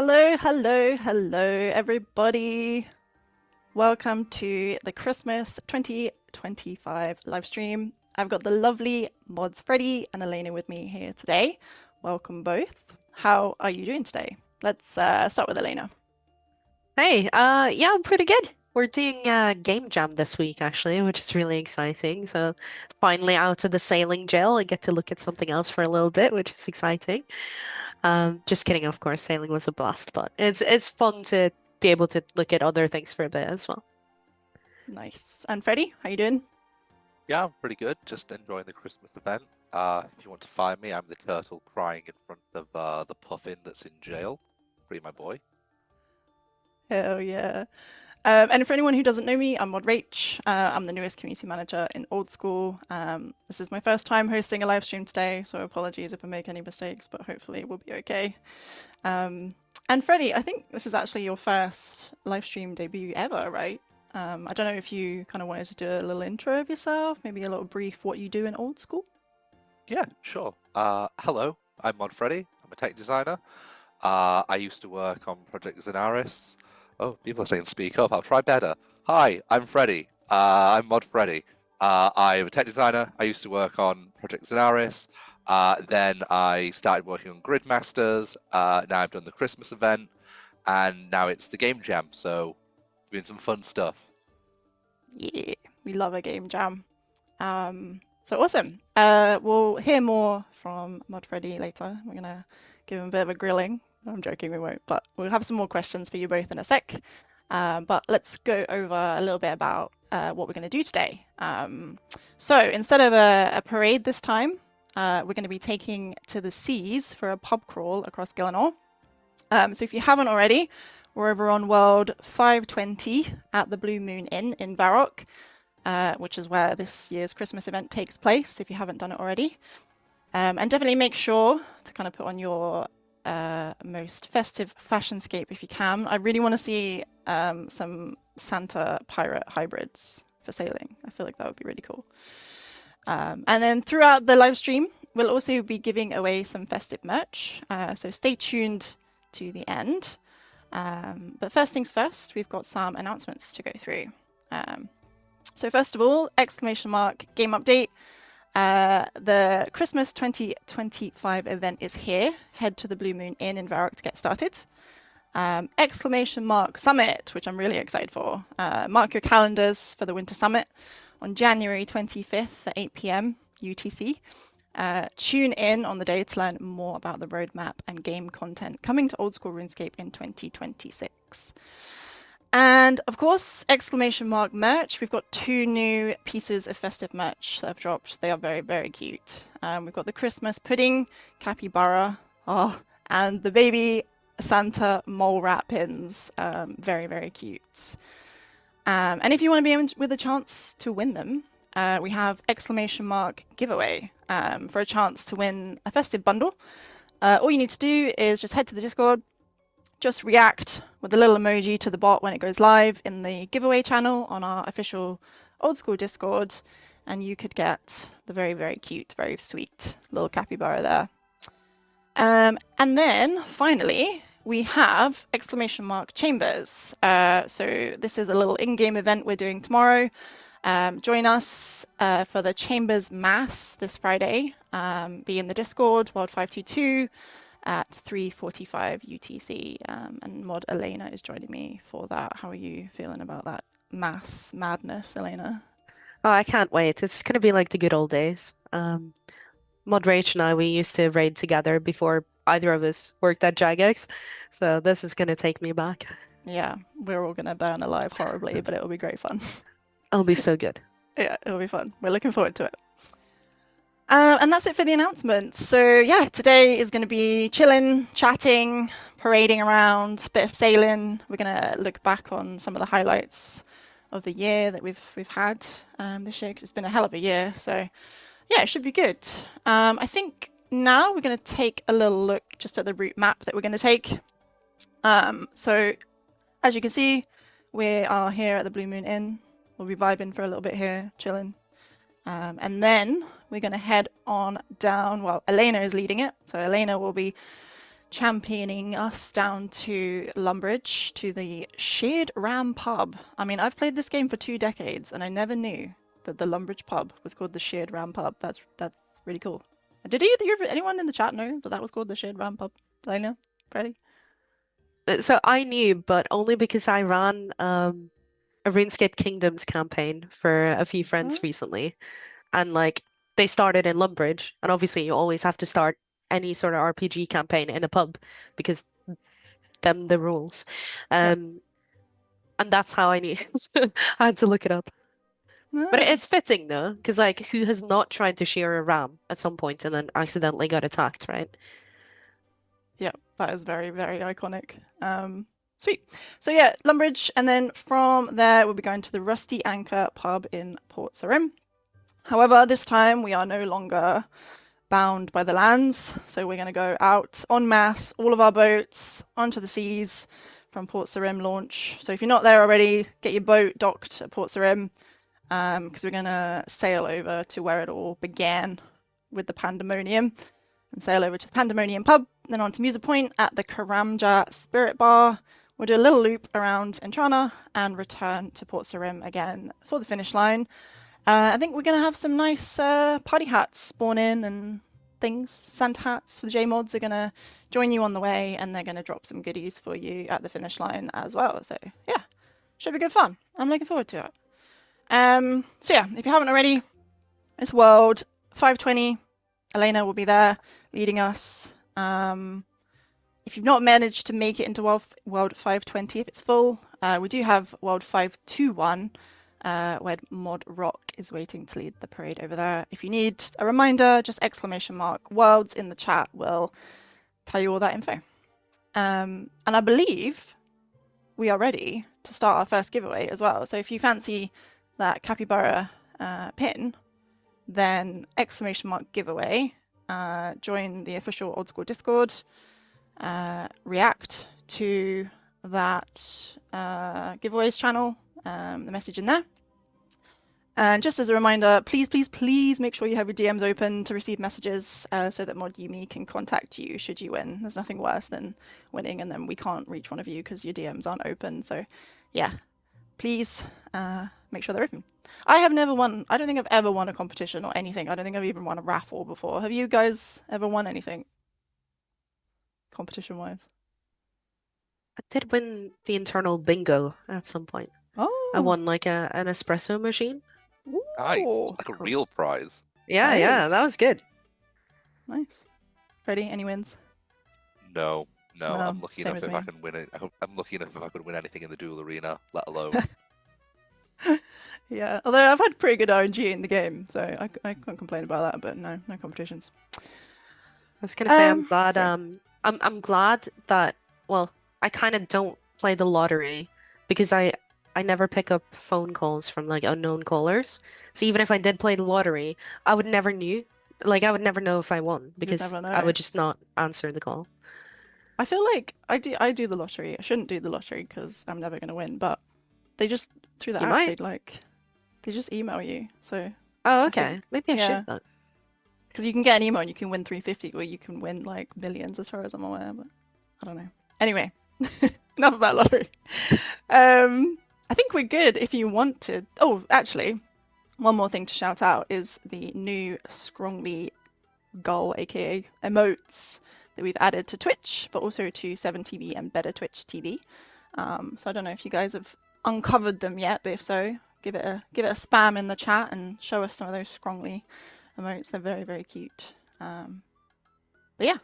Hello, hello, hello, everybody. Welcome to the Christmas 2025 live stream. I've got the lovely Mods Freddie and Elena with me here today. Welcome both. How are you doing today? Let's start with Elena. Hey, yeah, I'm pretty good. We're doing a game jam this week, actually, which is really exciting. So finally out of the sailing jail, I get to look at something else for a little bit, which is exciting. Just kidding, of course, sailing was a blast, but it's fun to be able to look at other things for a bit as well. Nice. And Freddie, how you doing? Yeah, I'm pretty good. Just enjoying the Christmas event. If you want to find me, I'm the turtle crying in front of the puffin that's in jail. Free my boy. Hell yeah. And for anyone who doesn't know me, I'm Mods Rach. I'm the newest community manager in Old School. This is my first time hosting a live stream today, so apologies if I make any mistakes, but hopefully it will be okay. And Freddie, I think this is actually your first live stream debut ever, right? I don't know if you kind of wanted to do a little intro of yourself, maybe a little brief what you do in Old School. Yeah, sure. Hello, I'm Mod Freddie. I'm a tech designer. I used to work on Project Zenaris. Oh, people are saying speak up. I'll try better. Hi, I'm Freddie. I'm Mod Freddie. I'm a tech designer. I used to work on Project Zenaris. Then I started working on Gridmasters. Now I've done the Christmas event, and now it's the game jam. So doing some fun stuff. Yeah, we love a game jam. So awesome. We'll hear more from Mod Freddie later. We're gonna give him a bit of a grilling. I'm joking, we won't, but we'll have some more questions for you both in a sec. But let's go over a little bit about what we're going to do today. So instead of a parade this time, we're going to be taking to the seas for a pub crawl across Gillinor. So if you haven't already, we're over on World 520 at the Blue Moon Inn in Varrock, which is where this year's Christmas event takes place, if you haven't done it already. And definitely make sure to kind of put on your most festive fashionscape if you can. I really want to see some Santa pirate hybrids for sailing. I feel like that would be really cool. And then throughout the live stream, we'll also be giving away some festive merch. So stay tuned to the end. But first things first, we've got some announcements to go through. So first of all, exclamation mark game update. The Christmas 2025 event is here. Head to the Blue Moon Inn in Varrock to get started. Exclamation mark summit, which I'm really excited for. Mark your calendars for the Winter Summit on January 25th at 8 p.m. UTC. Tune in on the day to learn more about the roadmap and game content coming to Old School RuneScape in 2026. And of course, exclamation mark merch. We've got 2 new pieces of festive merch that have dropped. They are very, very cute. We've got the Christmas pudding, capybara, and the baby Santa mole rat pins. Very, very cute. And if you want to be in with a chance to win them, we have exclamation mark giveaway for a chance to win a festive bundle. All you need to do is just head to the Discord, just react with a little emoji to the bot when it goes live in the giveaway channel on our official Old School Discord, and you could get the very, very cute, very sweet little capybara there. And then finally, we have exclamation mark chambers. So this is a little in-game event we're doing tomorrow. Join us for the Chambers Mass this Friday. Be in the Discord, World 522. At 3:45 UTC, and Mod Elena is joining me for that. How are you feeling about that mass madness, Elena? Oh, I can't wait. It's gonna be like the good old days. Mod Rach and I, we used to raid together before either of us worked at Jagex, so this is gonna take me back. Yeah, we're all gonna burn alive horribly, but it'll be great fun. It'll be so good. Yeah, it'll be fun. We're looking forward to it. And that's it for the announcements. So yeah, today is going to be chilling, chatting, parading around, bit of sailing. We're going to look back on some of the highlights of the year that we've had this year, because it's been a hell of a year. So yeah, it should be good. I think now we're going to take a little look just at the route map that we're going to take. So as you can see, we are here at the Blue Moon Inn. We'll be vibing for a little bit here, chilling. And then we're going to head on down. Well, Elena is leading it, so Elena will be championing us down to Lumbridge to the Shared Ram Pub. I mean, I've played this game for 2 decades and I never knew that the Lumbridge Pub was called the Shared Ram Pub. That's really cool. Did anyone in the chat know that that was called the Shared Ram Pub? Elena, Freddie? So I knew, but only because I ran a RuneScape Kingdoms campaign for a few friends Huh? recently, and like they started in Lumbridge, and obviously you always have to start any sort of RPG campaign in a pub because them the rules. Yeah. And that's how I knew. I had to look it up. But Ah. it's fitting though, because like who has not tried to shear a ram at some point and then accidentally got attacked, right? Yeah, that is very, very iconic. Sweet. So yeah, Lumbridge, and then from there we'll be going to the Rusty Anchor pub in Port Sarim. However, this time we are no longer bound by the lands, so we're going to go out en masse, all of our boats onto the seas from Port Sarim launch. So if you're not there already, get your boat docked at Port Sarim, because we're going to sail over to where it all began with the Pandemonium, and sail over to the Pandemonium pub, then on to Musa Point at the Karamja Spirit Bar. We'll do a little loop around Entrana and return to Port Sarim again for the finish line. I think we're going to have some nice party hats spawn in and things. Santa hats for the J-Mods are going to join you on the way, and they're going to drop some goodies for you at the finish line as well. So yeah, should be good fun. I'm looking forward to it. So yeah, if you haven't already, it's World 520. Elena will be there leading us. If you've not managed to make it into World 520, if it's full, we do have World 521, where Mod Rach is waiting to lead the parade over there. If you need a reminder, just ! Worlds in the chat will tell you all that info. And I believe we are ready to start our first giveaway as well. So if you fancy that capybara pin, then ! giveaway. Join the official Old School Discord. React to that giveaways channel, the message in there. And just as a reminder, please, please, please make sure you have your DMs open to receive messages so that Mod Yumi can contact you should you win. There's nothing worse than winning and then we can't reach one of you because your DMs aren't open. So yeah, please make sure they're open. I have never won. I don't think I've ever won a competition or anything. I don't think I've even won a raffle before. Have you guys ever won anything competition-wise? I did win the internal bingo at some point. Oh, I won like an espresso machine. Nice. ooh, Like a Cool. real prize. Yeah, That yeah, is. that was good. Nice. Freddie, any wins? No, No, I'm lucky same enough as if I me. can win it. I'm lucky enough if I could win anything in the duel arena, let alone. Yeah, although I've had pretty good RNG in the game, so I can't complain about that. But no competitions. I was gonna say I'm glad sorry. I'm glad that well, I kind of don't play the lottery because I never pick up phone calls from like unknown callers. So even if I did play the lottery, I would never know if I won You'd because never I know. would just not answer the call. I feel like I do the lottery. I shouldn't do the lottery because I'm never gonna win. But they just through the You app might. they just email you. So Oh, I okay. think Maybe I yeah, should then. because you can get an email and you can win 350 or you can win like millions as far as I'm aware. But I don't know. Anyway, enough about lottery. I think we're good if you want to. Oh, actually, one more thing to shout out is the new Strongly Gull, aka emotes, that we've added to Twitch, but also to 7TV and Better Twitch TV. So I don't know if you guys have uncovered them yet, but if so, give it a spam in the chat and show us some of those Strongly emotes. They're very, very cute. But yeah,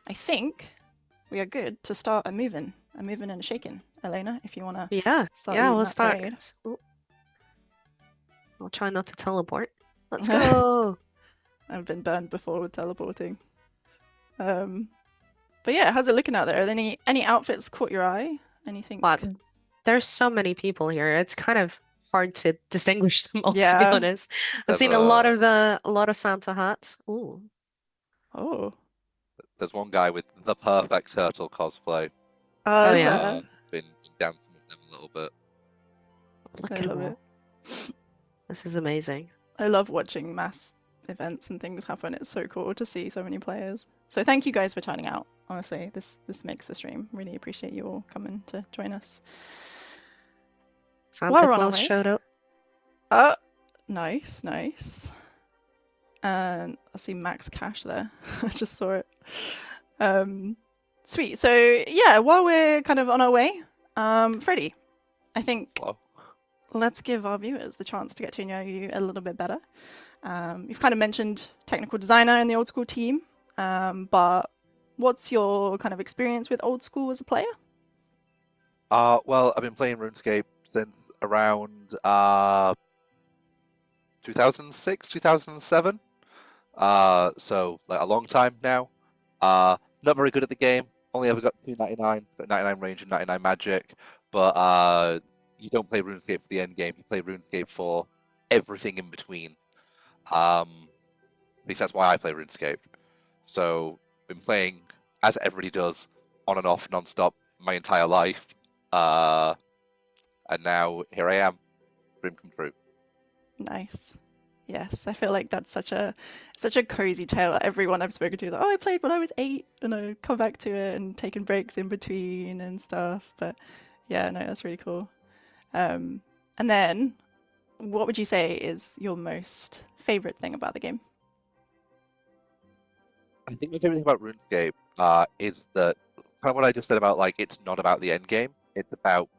I think we are good to start a moving and a shaking. Elena, if you want to Yeah, start yeah, leading we'll that start. parade. Ooh. I'll try not to teleport. Let's go. I've been burned before with teleporting. But yeah, how's it looking out there? Are there any outfits caught your eye? Anything? Wow, there's so many people here. It's kind of hard to distinguish them all, to be Yeah. honest. I've There's seen a lot of Santa hats. Ooh. Oh. There's one guy with the perfect turtle cosplay. Oh, Is yeah? there? Been dancing with them a little bit. Look I at them love all. it. This is amazing. I love watching mass events and things happen. It's so cool to see so many players. So thank you guys for turning out. honestly, this makes the stream. Really appreciate you all coming to join us. Santa While we're on our Claus way. showed up. Oh, nice, nice. And I see Max Cash there. I just saw it. Sweet. So yeah, while we're kind of on our way, Freddie, I think Hello. let's give our viewers the chance to get to know you a little bit better. You've kind of mentioned technical designer in the Old School team, but what's your kind of experience with Old School as a player? Well, I've been playing RuneScape since around 2006, 2007. So like a long time now. Not very good at the game. Only ever got 299, got 99 range and 99 magic. But you don't play RuneScape for the end game. You play RuneScape for everything in between. At least that's why I play RuneScape. So been playing as everybody does, on and off, non-stop, my entire life. And now here I am, dream come true. Nice. Yes, I feel like that's such a cozy tale. Everyone I've spoken to is like, oh, I played when I was 8, and I come back to it and taking breaks in between and stuff. But yeah, no, that's really cool. And then, what would you say is your most favorite thing about the game? I think my favorite thing about RuneScape is that kind of what I just said about like it's not about the end game, it's about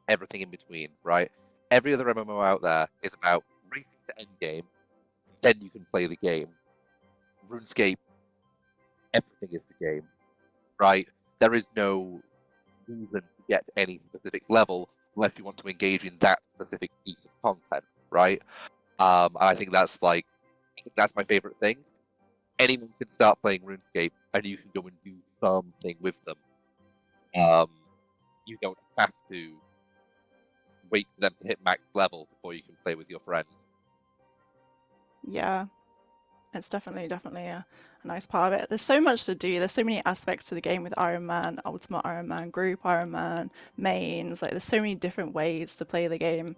everything in between, right? Every other MMO out there is about racing to end game, then you can play the game. RuneScape, everything is the game, right? There is no reason to get to any specific level unless you want to engage in that specific piece of content, right? And I think that's like, I think that's my favorite thing. Anyone can start playing RuneScape and you can go and do something with them. You don't have to wait for them to hit max level before you can play with your friends. Yeah, it's definitely a nice part of it. There's so much to do. There's so many aspects to the game with Iron Man, Ultimate Iron Man, Group Iron Man, mains. Like there's so many different ways to play the game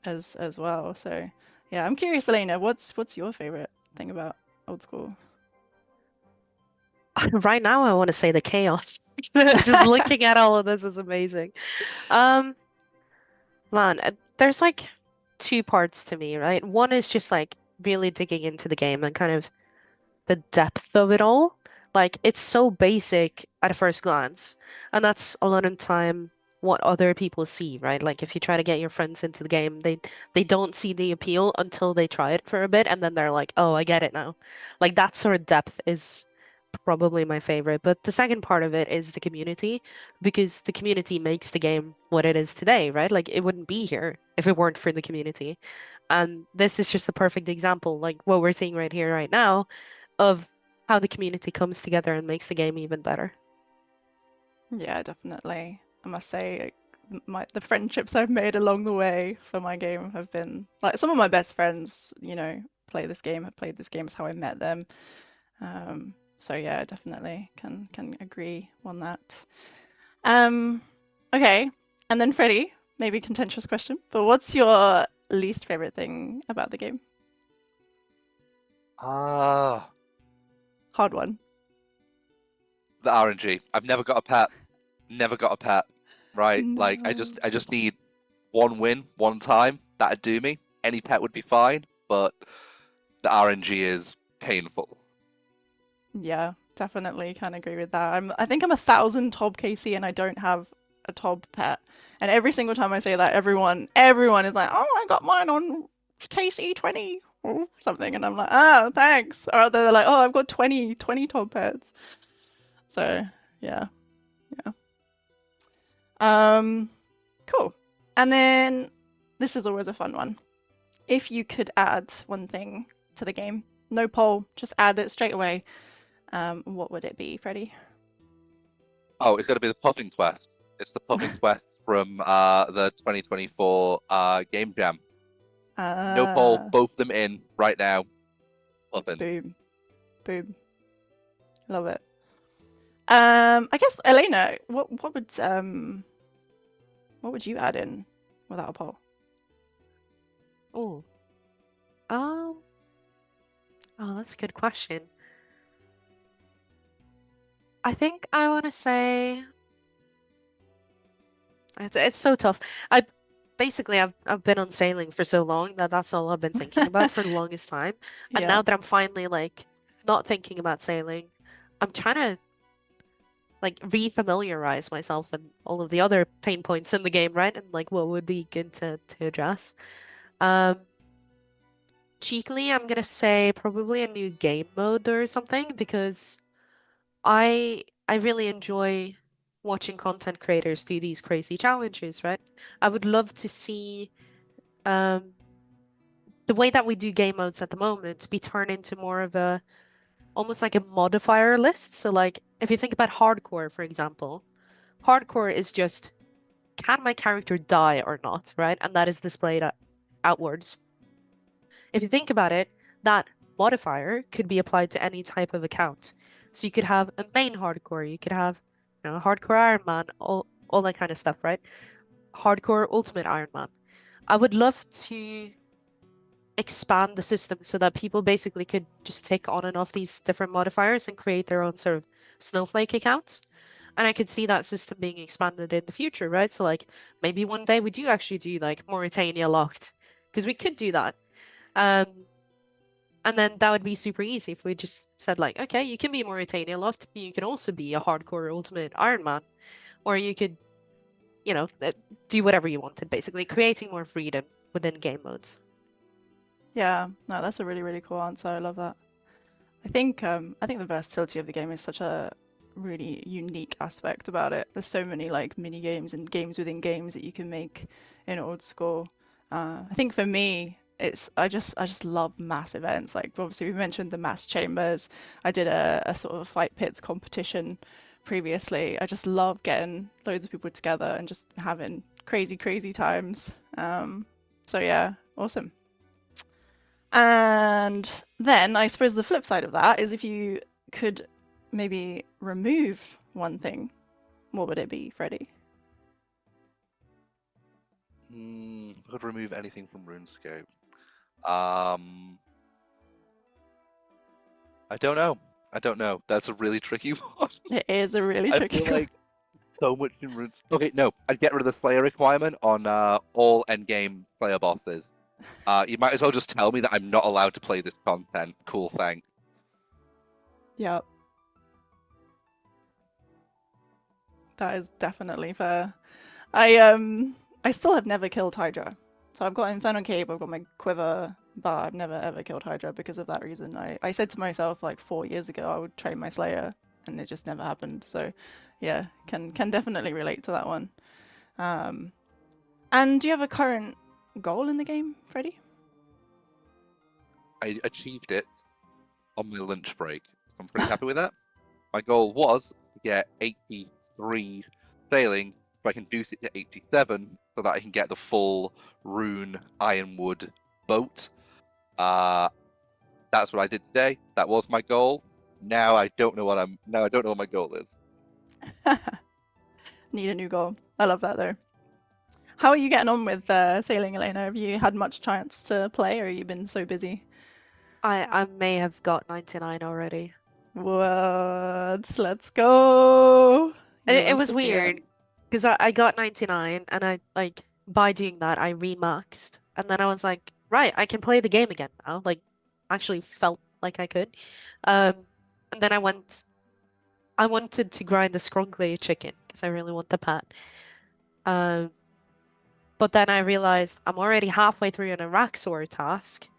as well. So yeah, I'm curious, Elena, what's your favorite thing about Old School? Right now, I want to say the chaos. Just looking at all of this is amazing. Man, there's like two parts to me, right? One is just like really digging into the game and kind of the depth of it all. Like it's so basic at a first glance, and that's a lot of time what other people see, right? Like if you try to get your friends into the game, they don't see the appeal until they try it for a bit, and then they're like, "Oh, I get it now." Like that sort of depth is probably my favorite. But the second part of it is the community, because the community makes the game what it is today, right? Like it wouldn't be here if it weren't for the community. And this is just a perfect example, like what we're seeing right here, right now, of how the community comes together and makes the game even better. Yeah, definitely. I must say, the friendships I've made along the way for my game have been like some of my best friends, play this game, have played this game, is how I met them. So yeah, definitely can agree on that. Okay, and then Freddie, maybe contentious question, but what's your least favorite thing about the game? Ah, Hard one. the RNG. I've never got a pet. Never got a pet. Right? Like I No. just need one win, one time. That'd do me. Any pet would be fine, but the RNG is painful. Yeah, definitely can agree with that. I think I'm 1,000 Tob KC and I don't have a Tob pet. And every single time I say that, everyone is like, "Oh, I got mine on KC 20 or something," and I'm like, "Ah, thanks." Or they're like, "Oh, I've got 20 Tob pets." So yeah, yeah. Cool. And then this is always a fun one. If you could add one thing to the game, no poll, just add it straight away. What would it be, Freddie? Oh, it's got to be the Puffing Quest. It's the Puffing Quest from the 2024 Game Jam. No poll, both them in right now. Puffing. Boom, boom. Love it. I guess Elena, what would you add in without a poll? Oh, oh, that's a good question. I think I want to say it's so tough. I basically I've been on sailing for so long that that's all I've been thinking about for the longest time. And Yeah. now that I'm finally like not thinking about sailing, I'm trying to like re-familiarize myself with all of the other pain points in the game, right? And like what would be good to address. Um, Cheekily, I'm gonna say probably a new game mode or something because I really enjoy watching content creators do these crazy challenges, right? I would love to see um, the way that we do game modes at the moment be turned into more of a almost like a modifier list. So like if you think about hardcore, for example, hardcore is just can my character die or not, right? And that is displayed outwards. If you think about it, that modifier could be applied to any type of account. So you could have a main hardcore, you could have, hardcore Iron Man, all that kind of stuff, right? Hardcore Ultimate Iron Man. I would love to expand the system so that people basically could just take on and off these different modifiers and create their own sort of snowflake accounts. And I could see that system being expanded in the future, right? So like maybe one day we do actually do like Mauritania locked, because we could do that. Um, and then that would be super easy if we just said like, okay, you can be Mauritania locked, but you can also be a hardcore Ultimate Iron Man, or you could, do whatever you wanted, basically creating more freedom within game modes. Yeah. No, that's a really, really cool answer. I love that. I think the versatility of the game is such a really unique aspect about it. There's so many like mini games and games within games that you can make in Old School. I think for me, I just love mass events. Like obviously we mentioned the mass chambers. I did a sort of fight pits competition previously. I just love getting loads of people together and just having crazy, crazy times. So yeah, awesome. And then I suppose the flip side of that is if you could maybe remove one thing, what would it be, Freddie? I could remove anything from RuneScape. I don't know. I don't know. That's a really tricky one. It is a really I tricky feel one. like so much in RuneScape. Okay, no. I'd get rid of the Slayer requirement on all endgame Slayer bosses. You might as well just tell me that I'm not allowed to play this content. Cool, thanks. Yep, that is definitely fair. I still have never killed Hydra. So I've got Inferno Cape, I've got my quiver, but I've never ever killed Hydra because of that reason. I said to myself like 4 years ago I would train my Slayer and it just never happened. So yeah, can definitely relate to that one. Um, and do you have a current goal in the game, Freddie? I achieved it on my lunch break. I'm pretty happy with that. My goal was to get 83 sailing, so I can boost it to 87, so that I can get the full rune ironwood boat. That's what I did today. That was my goal. Now I don't know what my goal is. Need a new goal. I love that though. How are you getting on with sailing, Elena? Have you had much chance to play, or have you been so busy? I may have got 99 already. What? Let's go! You It love was to see it. weird because I got 99 and I like by doing that I remaxed and then I was like, right, I can play the game again now. Like actually felt like I could. And then I wanted to grind the scrunkly chicken because I really want the pet. Um, but then I realized I'm already halfway through an Araxor task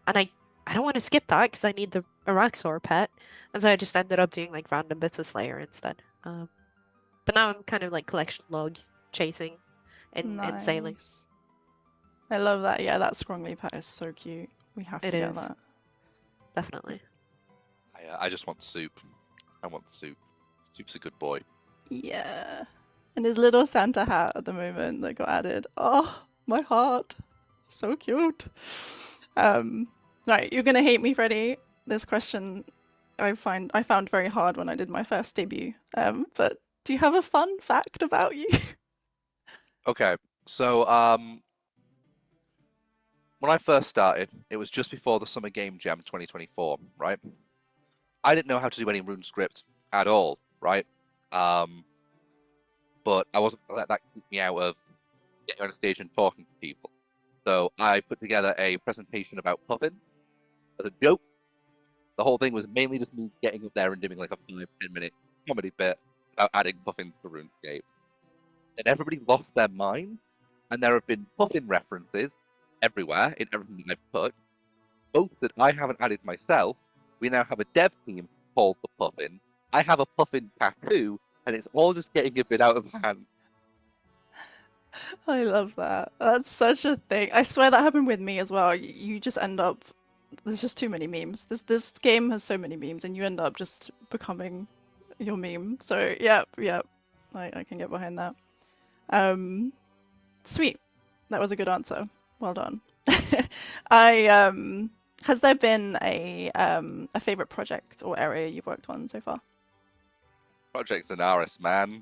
and I don't want to skip that because I need the Araxor pet. And so I just ended up doing like random bits of Slayer instead. But now I'm kind of like collection log chasing and sailing. Nice. I love that. Yeah, that scrongly pet is so cute. We have It to get is, that. definitely. I just want soup. I want soup. Soup's a good boy. Yeah. And his little Santa hat at the moment that got added. Oh, my heart. So cute. Right, you're gonna hate me, Freddie. This question I found very hard when I did my first debut. But do you have a fun fact about you? Okay, so when I first started, it was just before the Summer Game Jam 2024, right? I didn't know how to do any rune script at all, right? But I wasn't going to let that keep me out of getting on a stage and talking to people. So I put together a presentation about puffin as a joke. The whole thing was mainly just me getting up there and doing like a 5-10 minute comedy bit about adding puffins to RuneScape. And everybody lost their mind, and there have been puffin references everywhere in everything I've put. Both that I haven't added myself. We now have a dev team called the Puffin. I have a puffin tattoo, and it's all just getting a bit out of hand. I love that. That's such a thing. I swear that happened with me as well. You just end up, there's just too many memes. This game has so many memes, and you end up just becoming your meme. So yeah, I can get behind that. Sweet. That was a good answer. Well done. Has there been a favorite project or area you've worked on so far? Project Zenaris, man.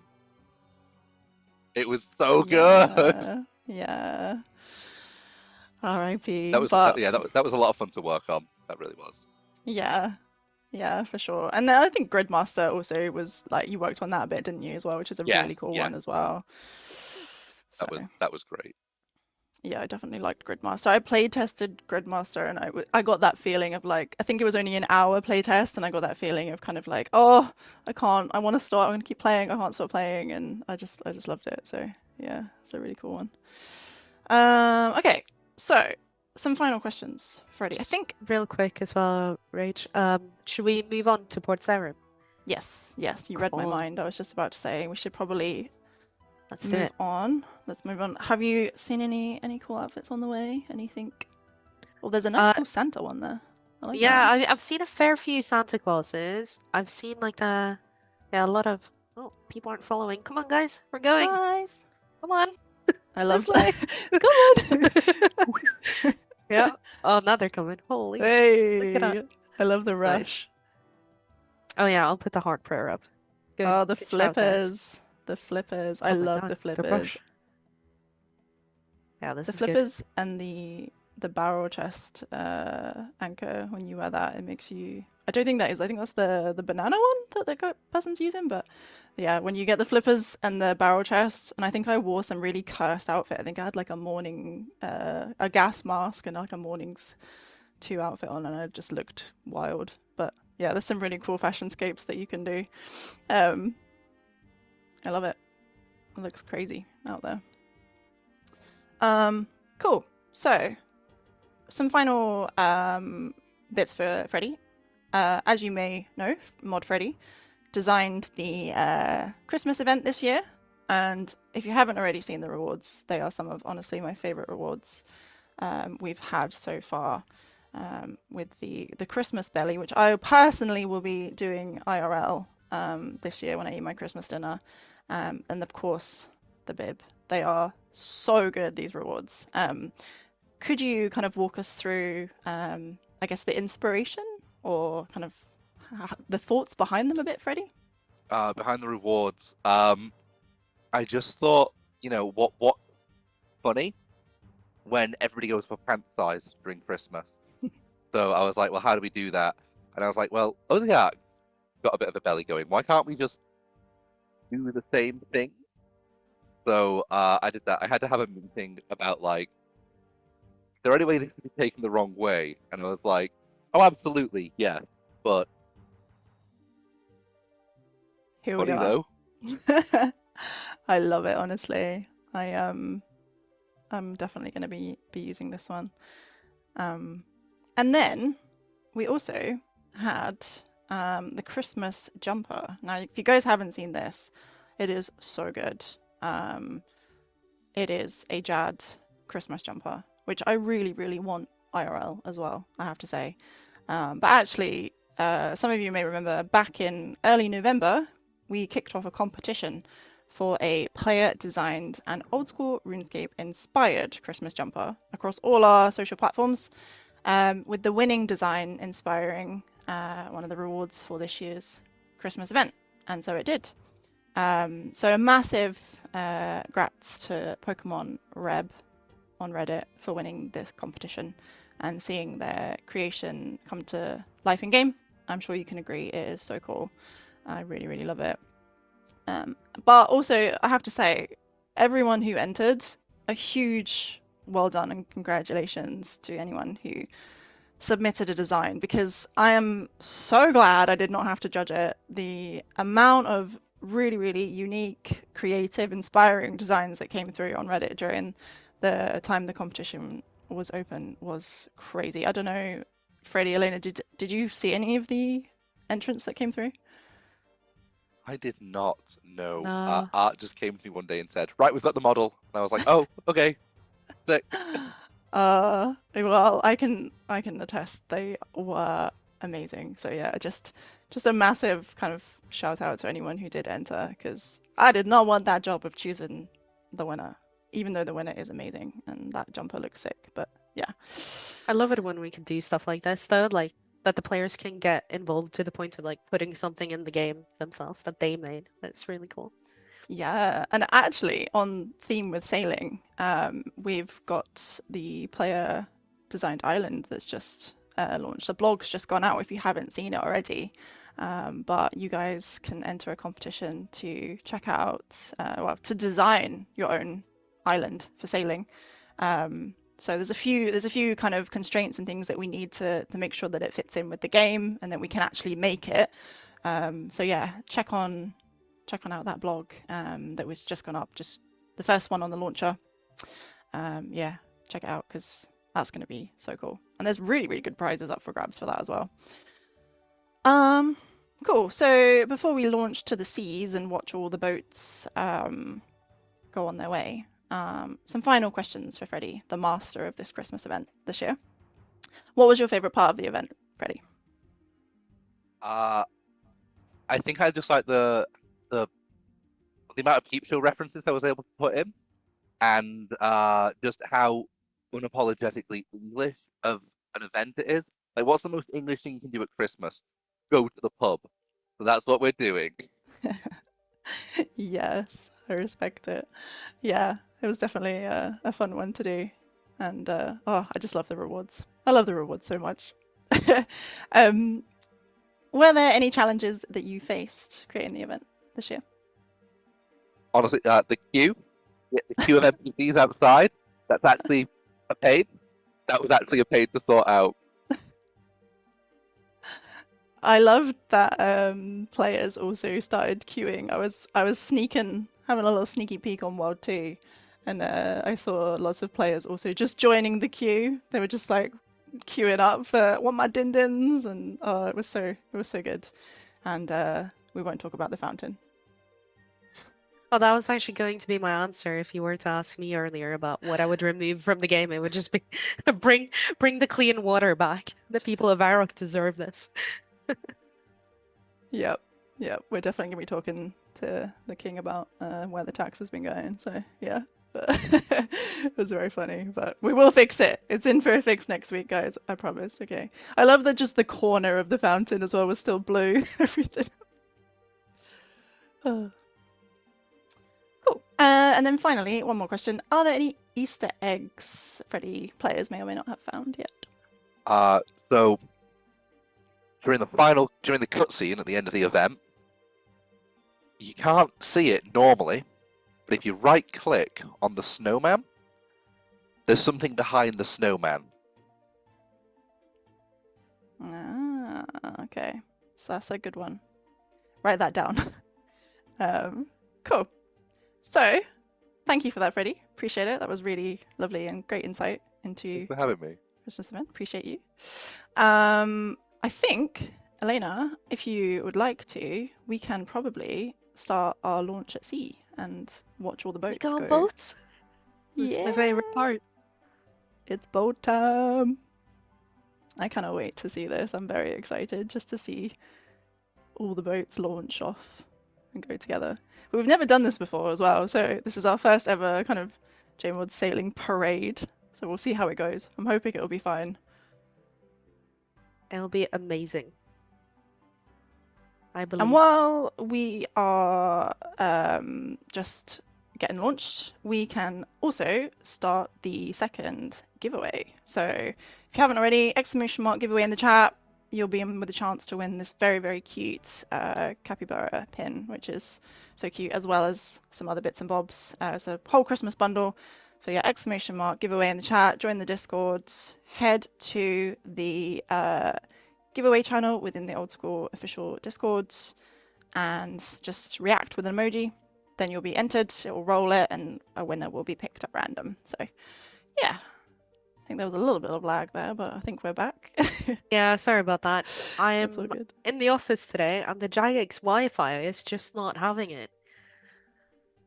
It was so good. Yeah. R.I.P. That was But that was a lot of fun to work on. That really was. yeah, for sure. And I think Gridmaster also was like you worked on that a bit, didn't you, as well, which is a really cool one as well. So that was great. yeah, I definitely liked Gridmaster. I play tested Gridmaster, and I got that feeling of like I think it was only an hour play test, and I got that feeling of kind of like, oh, I can't, I want to start, I'm gonna keep playing, I can't stop playing, and I just loved it. So yeah, it's a really cool one. Okay, so some final questions, Freddie. I think real quick as well, Rach. Should we move on to Port Sarim? yes, you read my Cool. mind. I was just about to say we should probably Let's do move it. on. Let's move on. Have you seen any cool outfits on the way? Anything? Well, there's a nice cool Santa one there. I like Yeah, that. I've seen a fair few Santa Clauses. I've seen like a lot of people aren't following. Come on, guys, we're going. Guys, Come on. I love This way. Come on. Yeah. Oh, now they're coming. Holy. Hey, Look at that. I love the rush. Oh yeah, I'll put the heart prayer up. Good. Oh, the Good shout, guys. flippers. The flippers. I Oh my love God, the the flippers. brush. Yeah, this The is good. flippers and the barrel chest anchor, when you wear that, it makes you. I don't think that is. I think that's the banana one that the person's using. But yeah, when you get the flippers and the barrel chest, and I think I wore some really cursed outfit. I think I had like a morning, a gas mask and like a morning's 2 outfit on, and I just looked wild. But yeah, there's some really cool fashion scapes that you can do. I love it. It looks crazy out there. Cool. So, some final bits for Freddie. As you may know, Mod Freddie designed the Christmas event this year, and if you haven't already seen the rewards, they are some of honestly my favorite rewards we've had so far. With the Christmas belly, which I personally will be doing IRL this year when I eat my Christmas dinner, and of course the bib. They are so good, these rewards. Could you kind of walk us through, I guess, the inspiration or kind of the thoughts behind them a bit, Freddie? Behind the rewards, I just thought, you know, what's funny when everybody goes for pant size during Christmas. So I was like, well, how do we do that? And I was like, well, Ozark's got a bit of a belly going. Why can't we just do the same thing? So I did that. I had to have a meeting about like, is there any way this could be taken the wrong way? And I was like, oh, absolutely, yes. But Here we funny are. though. I love it, honestly. I'm definitely going to be using this one. And then we also had the Christmas jumper. Now, if you guys haven't seen this, it is so good. It is a Jad Christmas jumper, which I really, really want IRL as well, I have to say. But actually, some of you may remember back in early November, we kicked off a competition for a player-designed and Old School RuneScape inspired Christmas jumper across all our social platforms, with the winning design inspiring one of the rewards for this year's Christmas event. And so it did. So a massive grats to Pokemon Reb on Reddit for winning this competition and seeing their creation come to life in game. I'm sure you can agree it is so cool. I really, really love it. But also, I have to say, everyone who entered, a huge well done and congratulations to anyone who submitted a design, because I am so glad I did not have to judge it. The amount of really, really unique, creative, inspiring designs that came through on Reddit during the time the competition was open was crazy. I don't know, Freddie, Elena, did you see any of the entrants that came through? I did not know. No. Art just came to me one day and said, "Right, we've got the model." And I was like, "Oh, okay." Sick. Well, I can attest they were amazing. So yeah, just a massive kind of shout out to anyone who did enter, because I did not want that job of choosing the winner, even though the winner is amazing and that jumper looks sick. But yeah. I love it when we can do stuff like this, though, like that the players can get involved to the point of like putting something in the game themselves that they made. That's really cool. Yeah, and actually on theme with sailing, we've got the player designed island that's just launched. The blog's just gone out if you haven't seen it already. But you guys can enter a competition to check out, well, to design your own island for sailing. So there's a few kind of constraints and things that we need to make sure that it fits in with the game and that we can actually make it. So yeah, check on out that blog that was just gone up, just the first one on the launcher. Yeah, check it out because that's going to be so cool. And there's really, really good prizes up for grabs for that as well. Cool. So before we launch to the seas and watch all the boats go on their way, some final questions for Freddie, the master of this Christmas event this year. What was your favorite part of the event, Freddie? I think I just like the amount of peep show references I was able to put in, and just how unapologetically English of an event it is. Like, what's the most English thing you can do at Christmas? Go to the pub. So that's what we're doing. Yes, I respect it. Yeah, it was definitely a fun one to do. And oh, I just love the rewards. I love the rewards so much. Were there any challenges that you faced creating the event this year? Honestly, the queue of NPCs outside, that's actually a pain. That was actually a pain to sort out. I loved that players also started queuing. I was sneaking, having a little sneaky peek on World 2, and I saw lots of players also just joining the queue. They were just like queuing up for want my din-dins, and oh, it was so good. And we won't talk about the fountain. Oh, that was actually going to be my answer if you were to ask me earlier about what I would remove from the game. It would just be bring the clean water back. The people of Arok deserve this. Yep. We're definitely gonna be talking to the king about where the tax has been going. So yeah, it was very funny, but we will fix it. It's in for a fix next week, guys. I promise. Okay. I love that just the corner of the fountain as well was still blue. Everything. Cool. And then finally, one more question: are there any Easter eggs Freddie players may or may not have found yet? So during the cutscene at the end of the event, you can't see it normally, but if you right-click on the snowman, there's something behind the snowman. Ah, okay. So that's a good one. Write that down. Cool. So, thank you for that, Freddie. Appreciate it. That was really lovely and great insight into Thanks for having me. Christmas event. Appreciate you. I think, Elena, if you would like to, we can probably start our launch at sea and watch all the boats We go go. on boats? That's my favorite part. It's boat time. I cannot wait to see this. I'm very excited just to see all the boats launch off and go together. But we've never done this before as well, so this is our first ever kind of JMod sailing parade. So we'll see how it goes. I'm hoping it'll be fine. It'll be amazing. I believe. And while we are just getting launched, we can also start the second giveaway. So if you haven't already, !giveaway in the chat. you'll be in with a chance to win this very, very cute capybara pin, which is so cute, as well as some other bits and bobs. It's a whole Christmas bundle. So yeah, exclamation mark, giveaway in the chat, join the Discord, head to the giveaway channel within the Old School official Discord, and just react with an emoji. Then you'll be entered, it will roll it, and a winner will be picked at random. So yeah, I think there was a little bit of lag there, but I think we're back. Yeah, sorry about that. I That's all am good. in the office today, and the Jagex Wi-Fi is just not having it,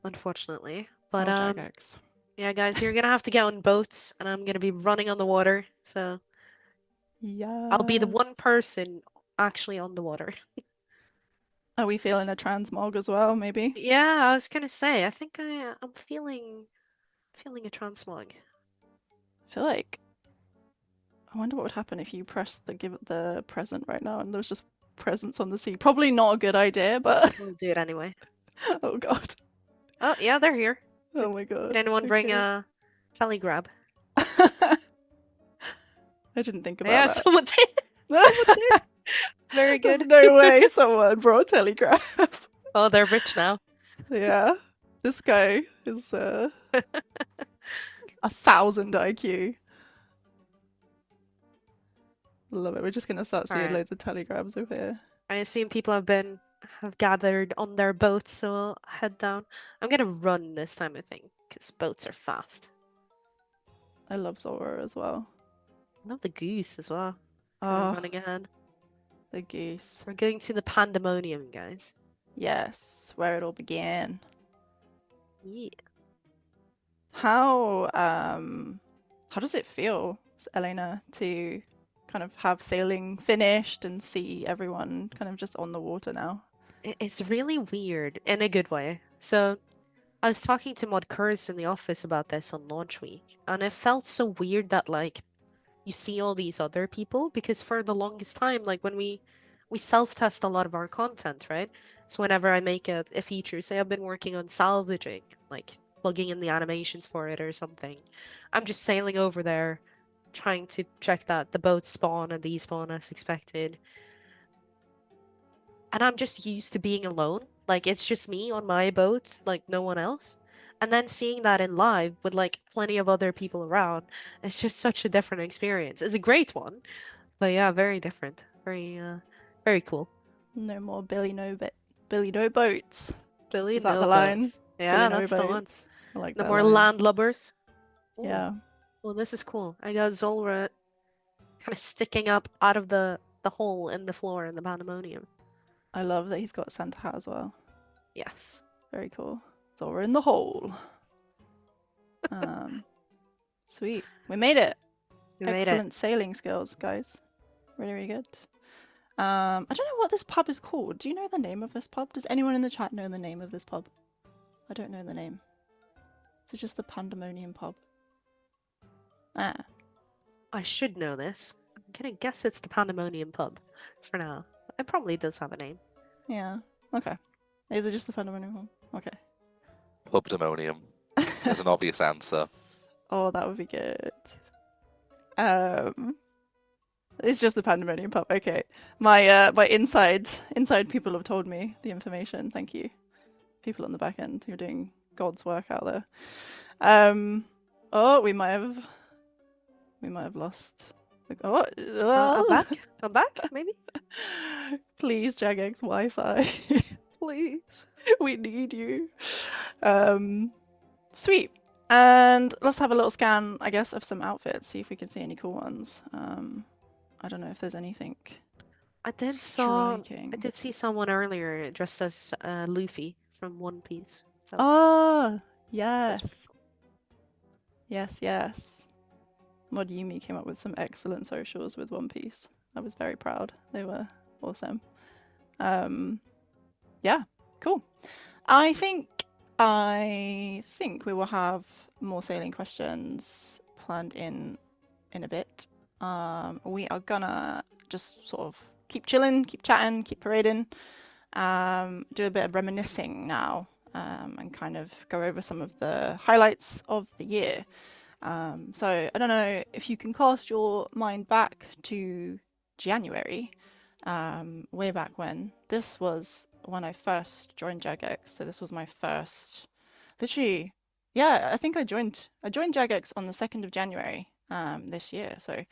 unfortunately. But Oh, Jagex. yeah, guys, you're gonna have to get on boats, and I'm gonna be running on the water, so I'll be the Yeah. one person actually on the water. Are we feeling a transmog as well, maybe? Yeah, I was gonna say, I think I'm feeling a transmog. I feel like I wonder what would happen if you press the give the present right now and there's just presents on the sea. Probably not a good idea, but We'll do it anyway. oh god. Oh, yeah, they're here. Oh my god. Did anyone bring Okay. a telegrab? I didn't think about Yeah, that. someone did. Someone did. Very There's good. no way someone brought a telegraph. Oh, they're rich now. Yeah. This guy is 1,000 IQ. Love it. We're just gonna start seeing Alright. loads of telegrams over here. I assume people have gathered on their boats, so I'll head down. I'm gonna run this time, I think, because boats are fast. I love Zora as well. I love the goose as well. Kind of Oh, running ahead. the goose. We're going to the pandemonium, guys. Yes, where it all began. Yeah. How does it feel, Elena, to kind of have sailing finished and see everyone kind of just on the water now? It's really weird in a good way. So I was talking to Mod Curse in the office about this on launch week, and it felt so weird that like you see all these other people, because for the longest time, like when we self-test a lot of our content, right? So whenever I make a feature, say I've been working on salvaging, like plugging in the animations for it or something, I'm just sailing over there, trying to check that the boats spawn and despawn as expected. And I'm just used to being alone. Like it's just me on my boat, like no one else. And then seeing that in live with like plenty of other people around, it's just such a different experience. It's a great one, but yeah, very different. Very cool. No more Billy no boats. Billy Is that no the line? boats. Billy Yeah, no that's the one. boats. I like No that more line. landlubbers. Ooh. Yeah. Well, this is cool. I got Zolra kind of sticking up out of the hole in the floor in the pandemonium. I love that he's got Santa hat as well. Yes. Very cool. Zora in the hole. Sweet. We made it. We made it. Excellent sailing skills, guys. Really, really good. I don't know what this pub is called. Do you know the name of this pub? Does anyone in the chat know the name of this pub? I don't know the name. Is it just the Pandemonium pub? Ah. I should know this. I'm gonna guess it's the Pandemonium pub for now. It probably does have a name. Yeah. Okay. Is it just the Pandemonium pub? Okay. Pubdemonium is an obvious answer. Oh, that would be good. It's just the Pandemonium pub. Okay. My my inside people have told me the information. Thank you. People on the back end who are doing God's work out there. Oh, we might have lost. Oh, I'm back. I'm back. Maybe. Please, Jagex Wi-Fi. Please. We need you. Sweet. And let's have a little scan, I guess, of some outfits. See if we can see any cool ones. I don't know if there's anything I did striking. see someone earlier dressed as Luffy from One Piece. So Oh, that's pretty yes. Yes, yes. Mod Yumi came up with some excellent socials with One Piece. I was very proud. They were awesome. Yeah, cool. I think we will have more sailing questions planned in a bit. We are gonna just sort of keep chilling, keep chatting, keep parading, do a bit of reminiscing now, and kind of go over some of the highlights of the year. So I don't know if you can cast your mind back to January. way back when. This was when I first joined Jagex, so this was my first, literally, yeah, I think I joined Jagex on the 2nd of January this year. So